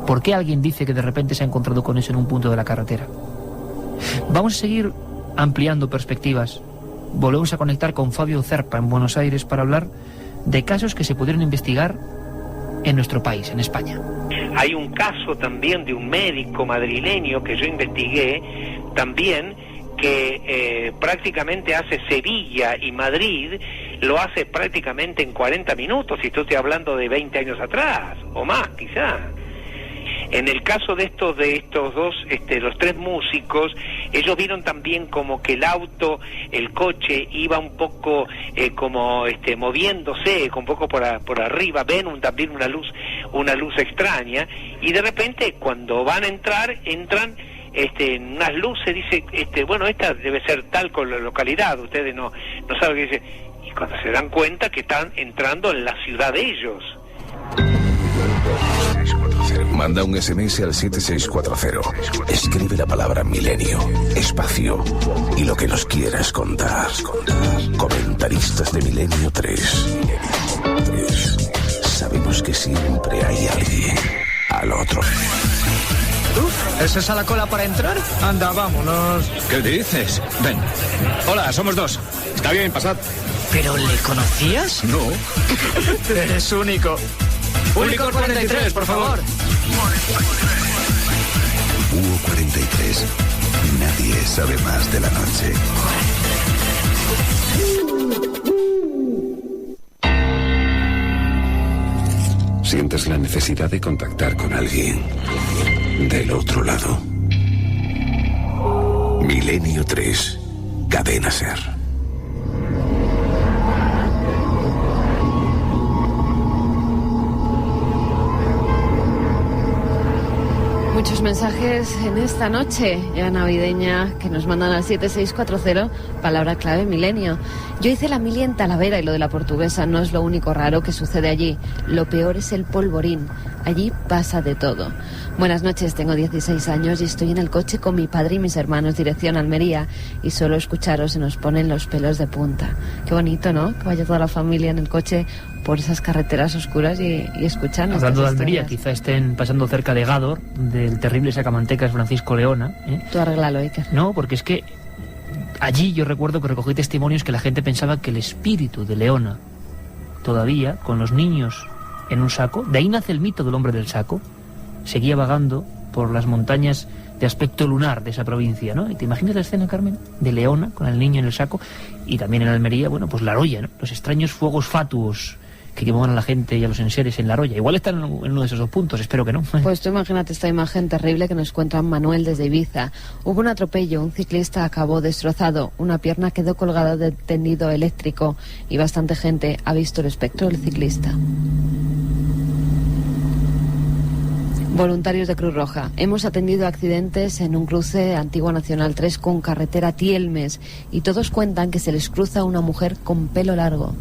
¿Por qué alguien dice que de repente se ha encontrado con eso en un punto de la carretera? Vamos a seguir ampliando perspectivas. Volvemos a conectar con Fabio Zerpa en Buenos Aires para hablar de casos que se pudieron investigar en nuestro país, en España.
Hay un caso también de un médico madrileño que yo investigué también, que prácticamente hace Sevilla y Madrid, lo hace prácticamente en 40 minutos, y estoy hablando de 20 años atrás, o más quizá. En el caso de estos dos, los 3 músicos, ellos vieron también como que el auto, el coche, iba un poco moviéndose, un poco por arriba, ven también una luz extraña, y de repente cuando van a entran en unas luces, dice, bueno, esta debe ser tal con la localidad, ustedes no saben qué dice, y cuando se dan cuenta que están entrando en la ciudad de ellos.
Manda un SMS al 7640. Escribe la palabra milenio, espacio y lo que nos quieras contar. Comentaristas de Milenio 3. Sabemos que siempre hay alguien al otro.
¿Es esa la cola para entrar? Anda, vámonos.
¿Qué dices? Ven.
Hola, somos 2. Está bien, pasad. ¿Pero le conocías?
No.
Eres único. Único 43, por favor.
Hugo 43. Nadie sabe más de la noche.
Sientes la necesidad de contactar con alguien del otro lado. Milenio 3, Cadena SER.
Muchos mensajes en esta noche ya navideña que nos mandan al 7640, palabra clave milenio. Yo hice la mili en Talavera y lo de la Portuguesa no es lo único raro que sucede allí. Lo peor es el polvorín. Allí pasa de todo. Buenas noches, tengo 16 años y estoy en el coche con mi padre y mis hermanos dirección Almería y solo escucharos se nos ponen los pelos de punta. Qué bonito, ¿no? Que vaya toda la familia en el coche por esas carreteras oscuras y escuchando.
Hablando de Almería, quizá estén pasando cerca de Gádor, del terrible sacamantecas Francisco Leona.
Tú arréglalo, Iker.
No, porque es que allí yo recuerdo que recogí testimonios que la gente pensaba que el espíritu de Leona, todavía, con los niños en un saco, de ahí nace el mito del hombre del saco, seguía vagando por las montañas de aspecto lunar de esa provincia, ¿no? ¿Y te imaginas la escena, Carmen? De Leona, con el niño en el saco, y también en Almería, bueno, pues La Roya, ¿no? Los extraños fuegos fatuos que quemaban a la gente y a los enseres en La Roya. Igual están en uno de esos 2 puntos, espero que no.
Pues tú imagínate esta imagen terrible que nos cuenta Manuel desde Ibiza. Hubo un atropello, un ciclista acabó destrozado, una pierna quedó colgada del tendido eléctrico y bastante gente ha visto el espectro del ciclista. Voluntarios de Cruz Roja. Hemos atendido accidentes en un cruce Antigua Nacional 3 con carretera Tielmes y todos cuentan que se les cruza una mujer con pelo largo.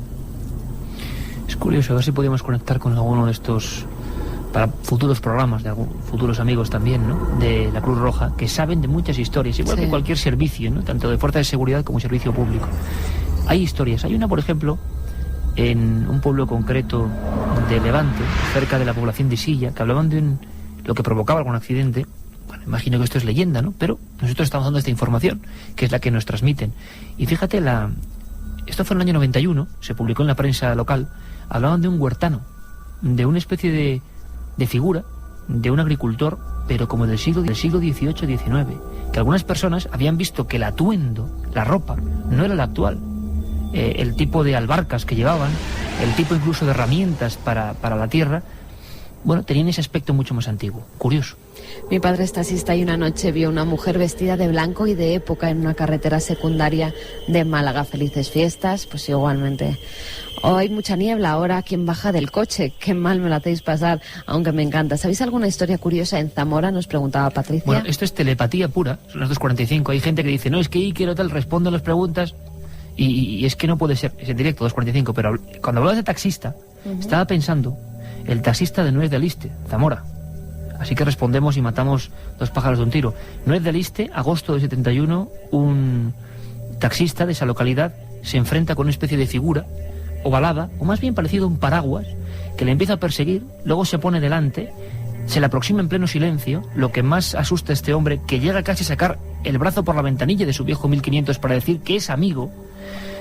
Es curioso, a ver si podíamos conectar con alguno de estos para futuros programas, de futuros amigos también, ¿no? De la Cruz Roja, que saben de muchas historias, igual que cualquier servicio, ¿no? Tanto de fuerza de seguridad como servicio público. Hay historias. Hay una, por ejemplo, en un pueblo concreto de Levante, cerca de la población de Silla, que hablaban de lo que provocaba algún accidente. Bueno, imagino que esto es leyenda, ¿no? Pero nosotros estamos dando esta información, que es la que nos transmiten. Y fíjate, esto fue en el año 91, se publicó en la prensa local, hablaban de un huertano, de una especie de figura, de un agricultor pero como del siglo XVIII-XIX, que algunas personas habían visto que el atuendo, la ropa, no era la actual. El tipo de albarcas que llevaban, el tipo incluso de herramientas para la tierra, bueno, tenían ese aspecto mucho más antiguo. Curioso.
Mi padre es taxista y una noche vio una mujer vestida de blanco y de época en una carretera secundaria de Málaga. Felices fiestas, pues igualmente. Hay mucha niebla ahora, ¿quién baja del coche? Qué mal me lo hacéis pasar, aunque me encanta. ¿Sabéis alguna historia curiosa en Zamora? Nos preguntaba Patricia.
Bueno, esto es telepatía pura, son las 2:45. Hay gente que dice, no, es que Iker tal responde a las preguntas, y es que no puede ser, es en directo, 2:45. Pero cuando hablabas de taxista, estaba pensando, el taxista de Nuez de Aliste, Zamora. Así que respondemos y matamos dos pájaros de un tiro. Nuez de Aliste, agosto de 71, un taxista de esa localidad se enfrenta con una especie de figura ovalada, o más bien parecido a un paraguas, que le empieza a perseguir, luego se pone delante, se le aproxima en pleno silencio. Lo que más asusta a este hombre, que llega casi a sacar el brazo por la ventanilla de su viejo 1500 para decir que es amigo,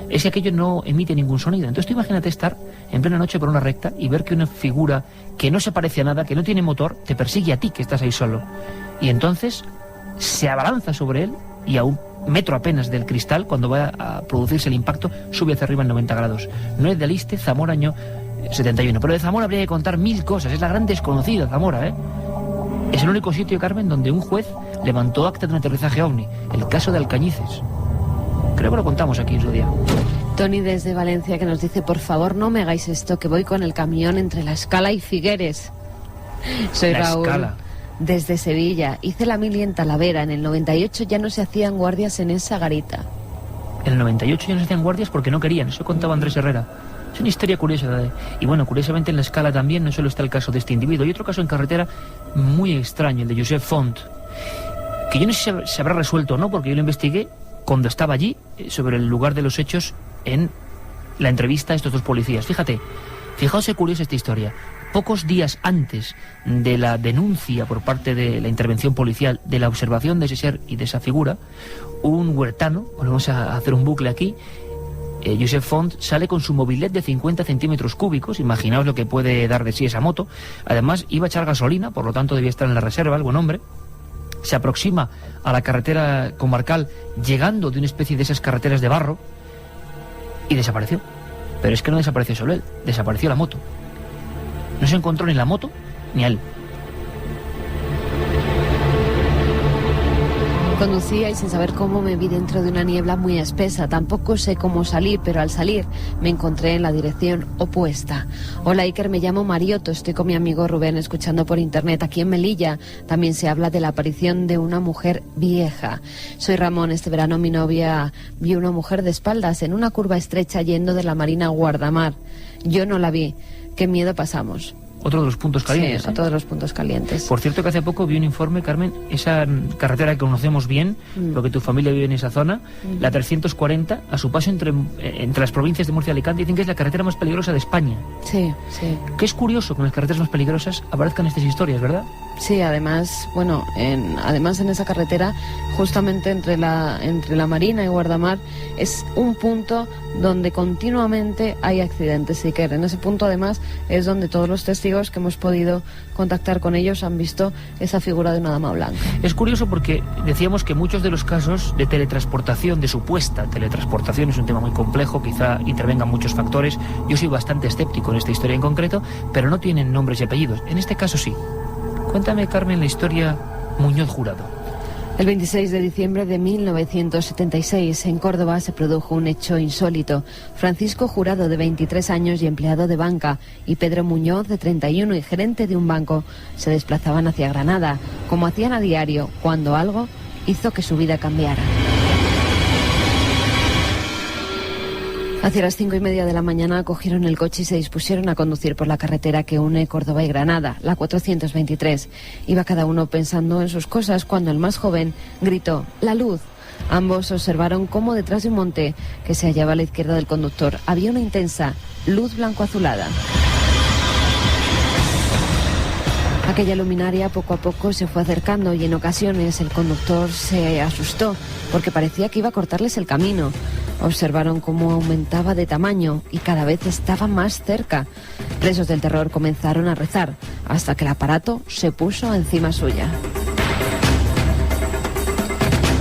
es que aquello no emite ningún sonido. Entonces tú imagínate estar en plena noche por una recta y ver que una figura que no se parece a nada, que no tiene motor, te persigue a ti, que estás ahí solo. Y entonces se abalanza sobre él y a un metro apenas del cristal, cuando va a producirse el impacto, sube hacia arriba en 90 grados. No es de Aliste, Zamora, año 71. Pero de Zamora habría que contar 1000 cosas. Es la gran desconocida, Zamora, ¿eh? Es el único sitio, Carmen, donde un juez levantó acta de un aterrizaje ovni. El caso de Alcañices. Creo que lo contamos aquí en su día.
Tony desde Valencia, que nos dice, por favor no me hagáis esto, que voy con el camión entre La Escala y Figueres. Soy
La
Raúl.
Escala.
Desde Sevilla. Hice la mili en Talavera. En el 98 ya no se hacían guardias en esa garita.
En el 98 ya no se hacían guardias porque no querían. Eso contaba Andrés Herrera. Es una historia curiosa. Y bueno, curiosamente en La Escala también no solo está el caso de este individuo. Hay otro caso en carretera muy extraño, el de Josep Font, que yo no sé si se habrá resuelto o no, porque yo lo investigué cuando estaba allí, sobre el lugar de los hechos, en la entrevista a estos dos policías. Fijaos qué curiosa esta historia. Pocos días antes de la denuncia por parte de la intervención policial de la observación de ese ser y de esa figura, un huertano, volvemos a hacer un bucle aquí, Josep Font, sale con su mobilet de 50 centímetros cúbicos. Imaginaos lo que puede dar de sí esa moto. Además iba a echar gasolina, por lo tanto debía estar en la reserva, el buen hombre. Se aproxima a la carretera comarcal, llegando de una especie de esas carreteras de barro, y desapareció. Pero es que no desapareció solo él, desapareció la moto. No se encontró ni la moto ni a él.
Conducía y sin saber cómo me vi dentro de una niebla muy espesa. Tampoco sé cómo salí, pero al salir me encontré en la dirección opuesta. Hola Iker, me llamo Marioto, estoy con mi amigo Rubén escuchando por internet. Aquí en Melilla también se habla de la aparición de una mujer vieja. Soy Ramón, este verano mi novia vio una mujer de espaldas en una curva estrecha yendo de la Marina a Guardamar. Yo no la vi. Qué miedo pasamos.
Otro de los puntos calientes.
Sí, otro de los puntos calientes.
Por cierto que hace poco vi un informe, Carmen, esa carretera que conocemos bien, porque tu familia vive en esa zona, la 340, a su paso entre las provincias de Murcia y Alicante, dicen que es la carretera más peligrosa de España.
Sí, sí.
Que es curioso que en las carreteras más peligrosas aparezcan estas historias, ¿verdad?
Sí, además, bueno, además en esa carretera, justamente entre la Marina y Guardamar, es un punto donde continuamente hay accidentes. Y que en ese punto además es donde todos los testigos que hemos podido contactar con ellos han visto esa figura de una dama blanca.
Es curioso porque decíamos que muchos de los casos de teletransportación, de supuesta teletransportación, es un tema muy complejo, quizá intervengan muchos factores. Yo soy bastante escéptico en esta historia en concreto, pero no tienen nombres y apellidos. En este caso sí. Cuéntame, Carmen, la historia Muñoz Jurado.
El 26 de diciembre de 1976, en Córdoba, se produjo un hecho insólito. Francisco Jurado, de 23 años y empleado de banca, y Pedro Muñoz, de 31 y gerente de un banco, se desplazaban hacia Granada, como hacían a diario, cuando algo hizo que su vida cambiara. Hacia las 5:30 de la mañana cogieron el coche y se dispusieron a conducir por la carretera que une Córdoba y Granada, la 423. Iba cada uno pensando en sus cosas cuando el más joven gritó «¡La luz!». Ambos observaron cómo detrás de un monte que se hallaba a la izquierda del conductor había una intensa luz blanco-azulada. Aquella luminaria poco a poco se fue acercando y en ocasiones el conductor se asustó porque parecía que iba a cortarles el camino. Observaron cómo aumentaba de tamaño y cada vez estaba más cerca. Presos del terror comenzaron a rezar hasta que el aparato se puso encima suya.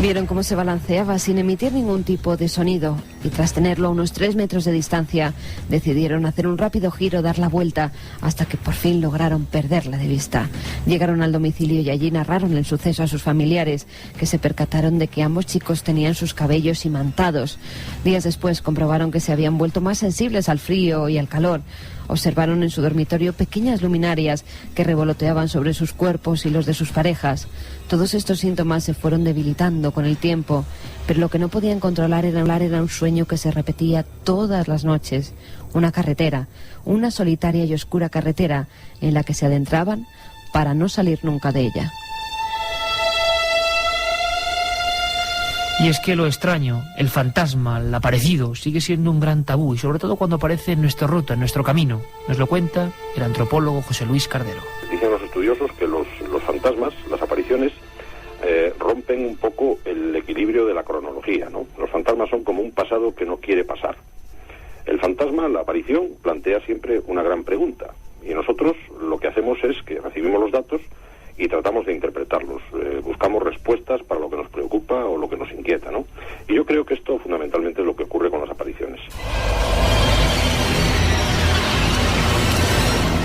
Vieron cómo se balanceaba sin emitir ningún tipo de sonido y tras tenerlo a unos 3 metros de distancia decidieron hacer un rápido giro, dar la vuelta hasta que por fin lograron perderla de vista. Llegaron al domicilio y allí narraron el suceso a sus familiares, que se percataron de que ambos chicos tenían sus cabellos imantados. Días después comprobaron que se habían vuelto más sensibles al frío y al calor. Observaron en su dormitorio pequeñas luminarias que revoloteaban sobre sus cuerpos y los de sus parejas. Todos estos síntomas se fueron debilitando con el tiempo, pero lo que no podían controlar era un sueño que se repetía todas las noches. Una carretera, una solitaria y oscura carretera en la que se adentraban para no salir nunca de ella.
Y es que lo extraño, el fantasma, el aparecido, sigue siendo un gran tabú, y sobre todo cuando aparece en nuestra ruta, en nuestro camino. Nos lo cuenta el antropólogo José Luis Cardero.
Dicen los estudiosos que los fantasmas, las apariciones, rompen un poco el equilibrio de la cronología, ¿no? Los fantasmas son como un pasado que no quiere pasar. El fantasma, la aparición, plantea siempre una gran pregunta, y nosotros lo que hacemos es que recibimos los datos y tratamos de interpretarlos, buscamos respuestas para lo que nos preocupa o lo que nos inquieta, ¿no? Y yo creo que esto fundamentalmente es lo que ocurre con las apariciones.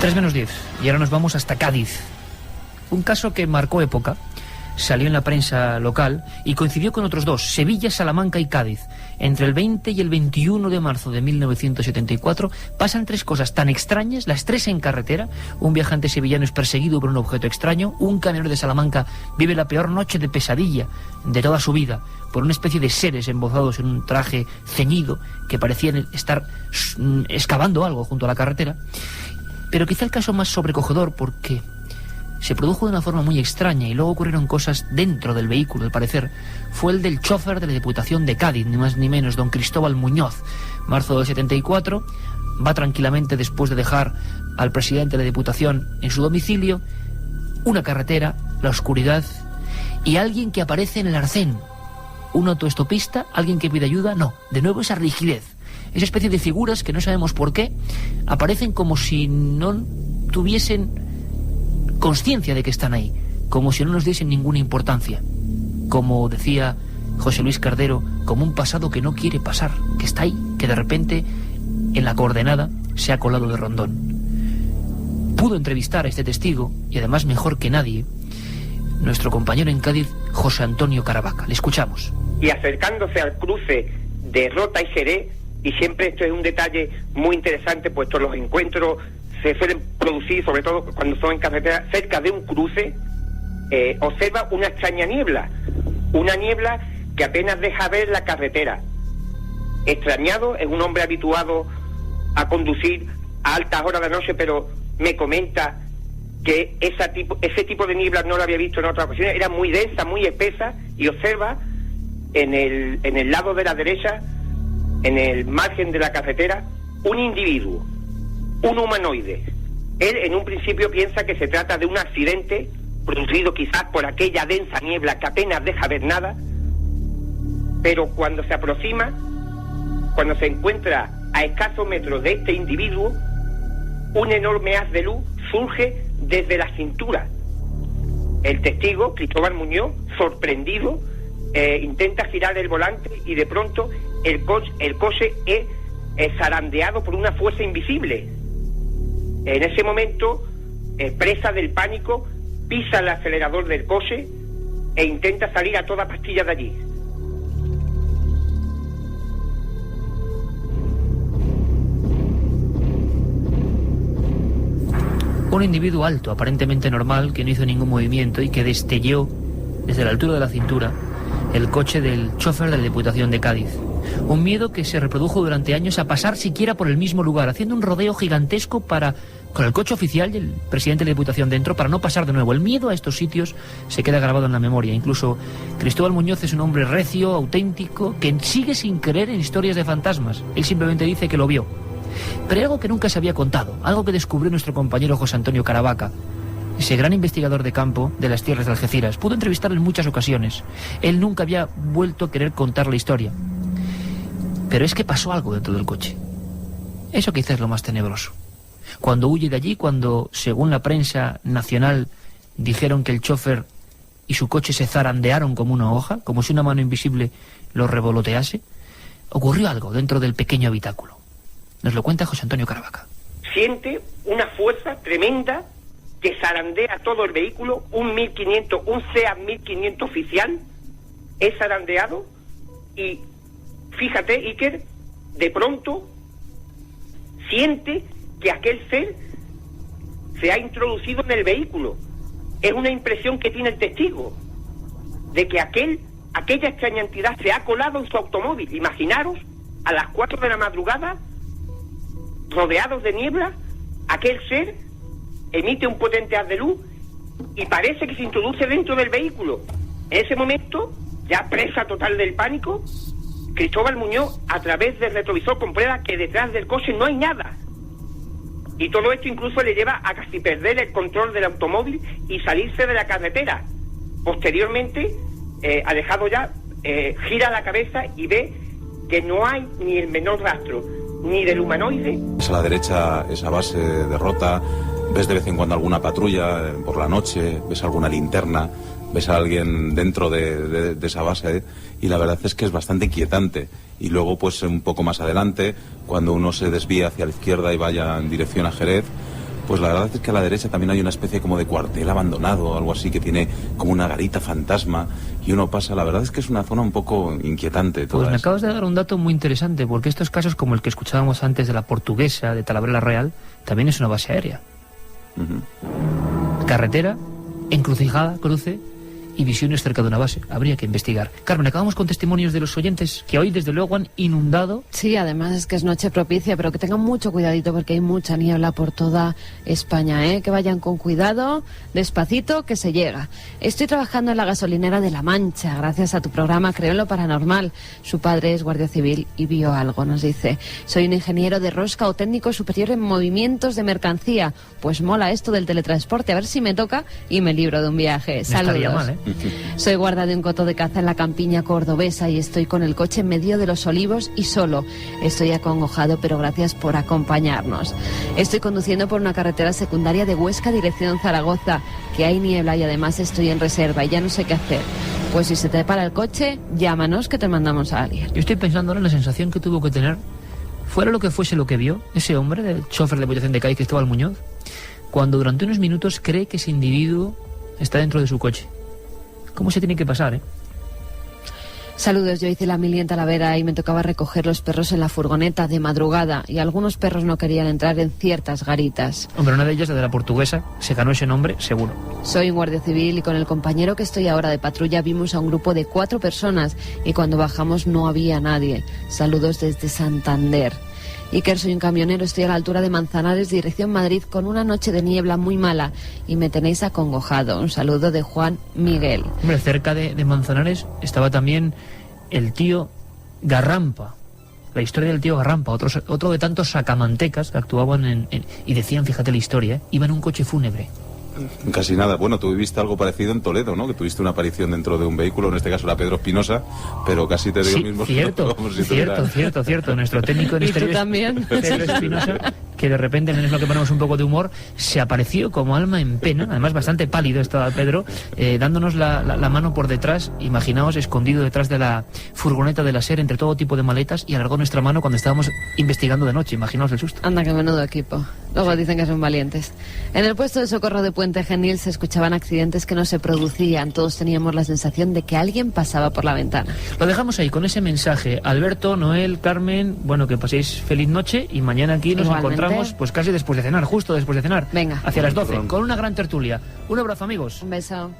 3:10, y ahora nos vamos hasta Cádiz. Un caso que marcó época, salió en la prensa local y coincidió con otros dos, Sevilla, Salamanca y Cádiz. Entre el 20 y el 21 de marzo de 1974 pasan 3 cosas tan extrañas, las 3 en carretera. Un viajante sevillano es perseguido por un objeto extraño, un camionero de Salamanca vive la peor noche de pesadilla de toda su vida por una especie de seres embozados en un traje ceñido que parecían estar excavando algo junto a la carretera. Pero quizá el caso más sobrecogedor, porque se produjo de una forma muy extraña y luego ocurrieron cosas dentro del vehículo, al parecer, fue el del chofer de la Diputación de Cádiz, ni más ni menos, don Cristóbal Muñoz. Marzo del 74, va tranquilamente después de dejar al presidente de la Diputación en su domicilio, una carretera, la oscuridad y alguien que aparece en el arcén. Un autoestopista, alguien que pide ayuda, no, de nuevo esa rigidez, esa especie de figuras que no sabemos por qué, aparecen como si no tuviesen consciencia de que están ahí, como si no nos diesen ninguna importancia, como decía José Luis Cardero, como un pasado que no quiere pasar, que está ahí, que de repente en la coordenada se ha colado de rondón. Pudo entrevistar a este testigo, y además mejor que nadie, nuestro compañero en Cádiz, José Antonio Caravaca. Le escuchamos.
Y acercándose al cruce de Rota y Jerez, y siempre esto es un detalle muy interesante, puesto los encuentros se suelen producir, sobre todo cuando son en carretera, cerca de un cruce, observa una extraña niebla, una niebla que apenas deja ver la carretera. Extrañado, es un hombre habituado a conducir a altas horas de la noche, pero me comenta que ese tipo de niebla no lo había visto en otras ocasiones, era muy densa, muy espesa, y observa en el lado de la derecha, en el margen de la carretera, un individuo, un humanoide. Él en un principio piensa que se trata de un accidente producido quizás por aquella densa niebla que apenas deja ver nada, pero cuando se aproxima, cuando se encuentra a escasos metros de este individuo, un enorme haz de luz surge desde la cintura. El testigo, Cristóbal Muñoz, sorprendido, intenta girar el volante y de pronto el coche es zarandeado por una fuerza invisible. En ese momento, presa del pánico, pisa el acelerador del coche e intenta salir a toda pastilla de allí.
Un individuo alto, aparentemente normal, que no hizo ningún movimiento y que destelló desde la altura de la cintura el coche del chofer de la Diputación de Cádiz. Un miedo que se reprodujo durante años a pasar siquiera por el mismo lugar, haciendo un rodeo gigantesco con el coche oficial y el presidente de la Diputación dentro, para no pasar de nuevo. El miedo a estos sitios se queda grabado en la memoria. Incluso Cristóbal Muñoz es un hombre recio, auténtico, que sigue sin creer en historias de fantasmas. Él simplemente dice que lo vio. Pero hay algo que nunca se había contado, algo que descubrió nuestro compañero José Antonio Caravaca, ese gran investigador de campo de las tierras de Algeciras. Pudo entrevistarlo en muchas ocasiones. Él nunca había vuelto a querer contar la historia. Pero es que pasó algo dentro del coche. Eso quizás es lo más tenebroso. Cuando huye de allí, cuando, según la prensa nacional, dijeron que el chofer y su coche se zarandearon como una hoja, como si una mano invisible los revolotease, ocurrió algo dentro del pequeño habitáculo. Nos lo cuenta José Antonio Caravaca.
Siente una fuerza tremenda que zarandea todo el vehículo, un SEAT 1500 oficial, es zarandeado y, fíjate, Iker, de pronto siente que aquel ser se ha introducido en el vehículo. Es una impresión que tiene el testigo, de que aquella extraña entidad se ha colado en su automóvil. Imaginaros, a las 4 de la madrugada, rodeados de niebla, aquel ser emite un potente haz de luz y parece que se introduce dentro del vehículo. En ese momento, ya presa total del pánico, Cristóbal Muñoz, a través del retrovisor, comprueba que detrás del coche no hay nada. Y todo esto incluso le lleva a casi perder el control del automóvil y salirse de la carretera. Posteriormente, alejado ya, gira la cabeza y ve que no hay ni el menor rastro, ni del humanoide.
A la derecha esa base derrota, ves de vez en cuando alguna patrulla por la noche, ves alguna linterna, ves a alguien dentro de esa base, y la verdad es que es bastante inquietante. Y luego, pues un poco más adelante, cuando uno se desvía hacia la izquierda y vaya en dirección a Jerez, pues la verdad es que a la derecha también hay una especie como de cuartel abandonado, algo así, que tiene como una garita fantasma, y uno pasa, la verdad es que es una zona un poco inquietante.
Pues me acabas de dar un dato muy interesante, porque estos casos, como el que escuchábamos antes de la Portuguesa, de Talavera Real, también es una base aérea. Carretera, encrucijada, cruce y visiones cerca de una base. Habría que investigar. Carmen, acabamos con testimonios de los oyentes que hoy desde luego han inundado.
Sí, además es que es noche propicia, pero que tengan mucho cuidadito porque hay mucha niebla por toda España, ¿eh? Que vayan con cuidado, despacito, que se llega. Estoy trabajando en la gasolinera de La Mancha, gracias a tu programa Creo en lo Paranormal. Su padre es guardia civil y vio algo, nos dice. Soy un ingeniero de rosca o técnico superior en movimientos de mercancía. Pues mola esto del teletransporte, a ver si me toca y me libro de un viaje. Saludos.
Estaría mal, ¿eh?
Soy guarda de un coto de caza en la campiña cordobesa y estoy con el coche en medio de los olivos y solo. Estoy acongojado, pero gracias por acompañarnos. Estoy conduciendo por una carretera secundaria de Huesca dirección Zaragoza, que hay niebla y además estoy en reserva y ya no sé qué hacer. Pues si se te para el coche, llámanos que te mandamos a alguien.
Yo estoy pensando ahora en la sensación que tuvo que tener, fuera lo que fuese lo que vio, ese hombre, del chofer de Bollación de Cádiz, Cristóbal Muñoz, cuando durante unos minutos cree que ese individuo está dentro de su coche. ¿Cómo se tiene que pasar, eh?
Saludos, yo hice la mili en Talavera y me tocaba recoger los perros en la furgoneta de madrugada y algunos perros no querían entrar en ciertas garitas.
Hombre, una de ellas, la de la Portuguesa, se ganó ese nombre, seguro.
Soy un guardia civil y con el compañero que estoy ahora de patrulla vimos a un grupo de 4 personas y cuando bajamos no había nadie. Saludos desde Santander. Iker, soy un camionero, estoy a la altura de Manzanares, dirección Madrid, con una noche de niebla muy mala y me tenéis acongojado. Un saludo de Juan Miguel.
Hombre, cerca de Manzanares estaba también el tío Garrampa. La historia del tío Garrampa, otro de tantos sacamantecas que actuaban y decían, fíjate la historia, iba en un coche fúnebre.
Casi nada. Bueno, tú viviste algo parecido en Toledo, ¿no? Que tuviste una aparición dentro de un vehículo, en este caso era Pedro Espinosa, pero casi te digo
sí,
el mismo.
Cierto. Nuestro técnico en exteriores,
también?
Pedro Espinosa, que de repente, menos mal que ponemos un poco de humor, se apareció como alma en pena, además bastante pálido estaba Pedro, dándonos la mano por detrás, imaginaos, escondido detrás de la furgoneta de la SER entre todo tipo de maletas, y alargó nuestra mano cuando estábamos investigando de noche, imaginaos el susto.
Anda, que menudo equipo. Luego dicen que son valientes. En el puesto de socorro de Puente Genil se escuchaban accidentes que no se producían. Todos teníamos la sensación de que alguien pasaba por la ventana.
Lo dejamos ahí con ese mensaje. Alberto, Noel, Carmen, bueno, que paséis feliz noche y mañana aquí nos encontramos pues casi después de cenar, justo después de cenar.
Venga.
Hacia las 12, con una gran tertulia. Un abrazo, amigos.
Un beso.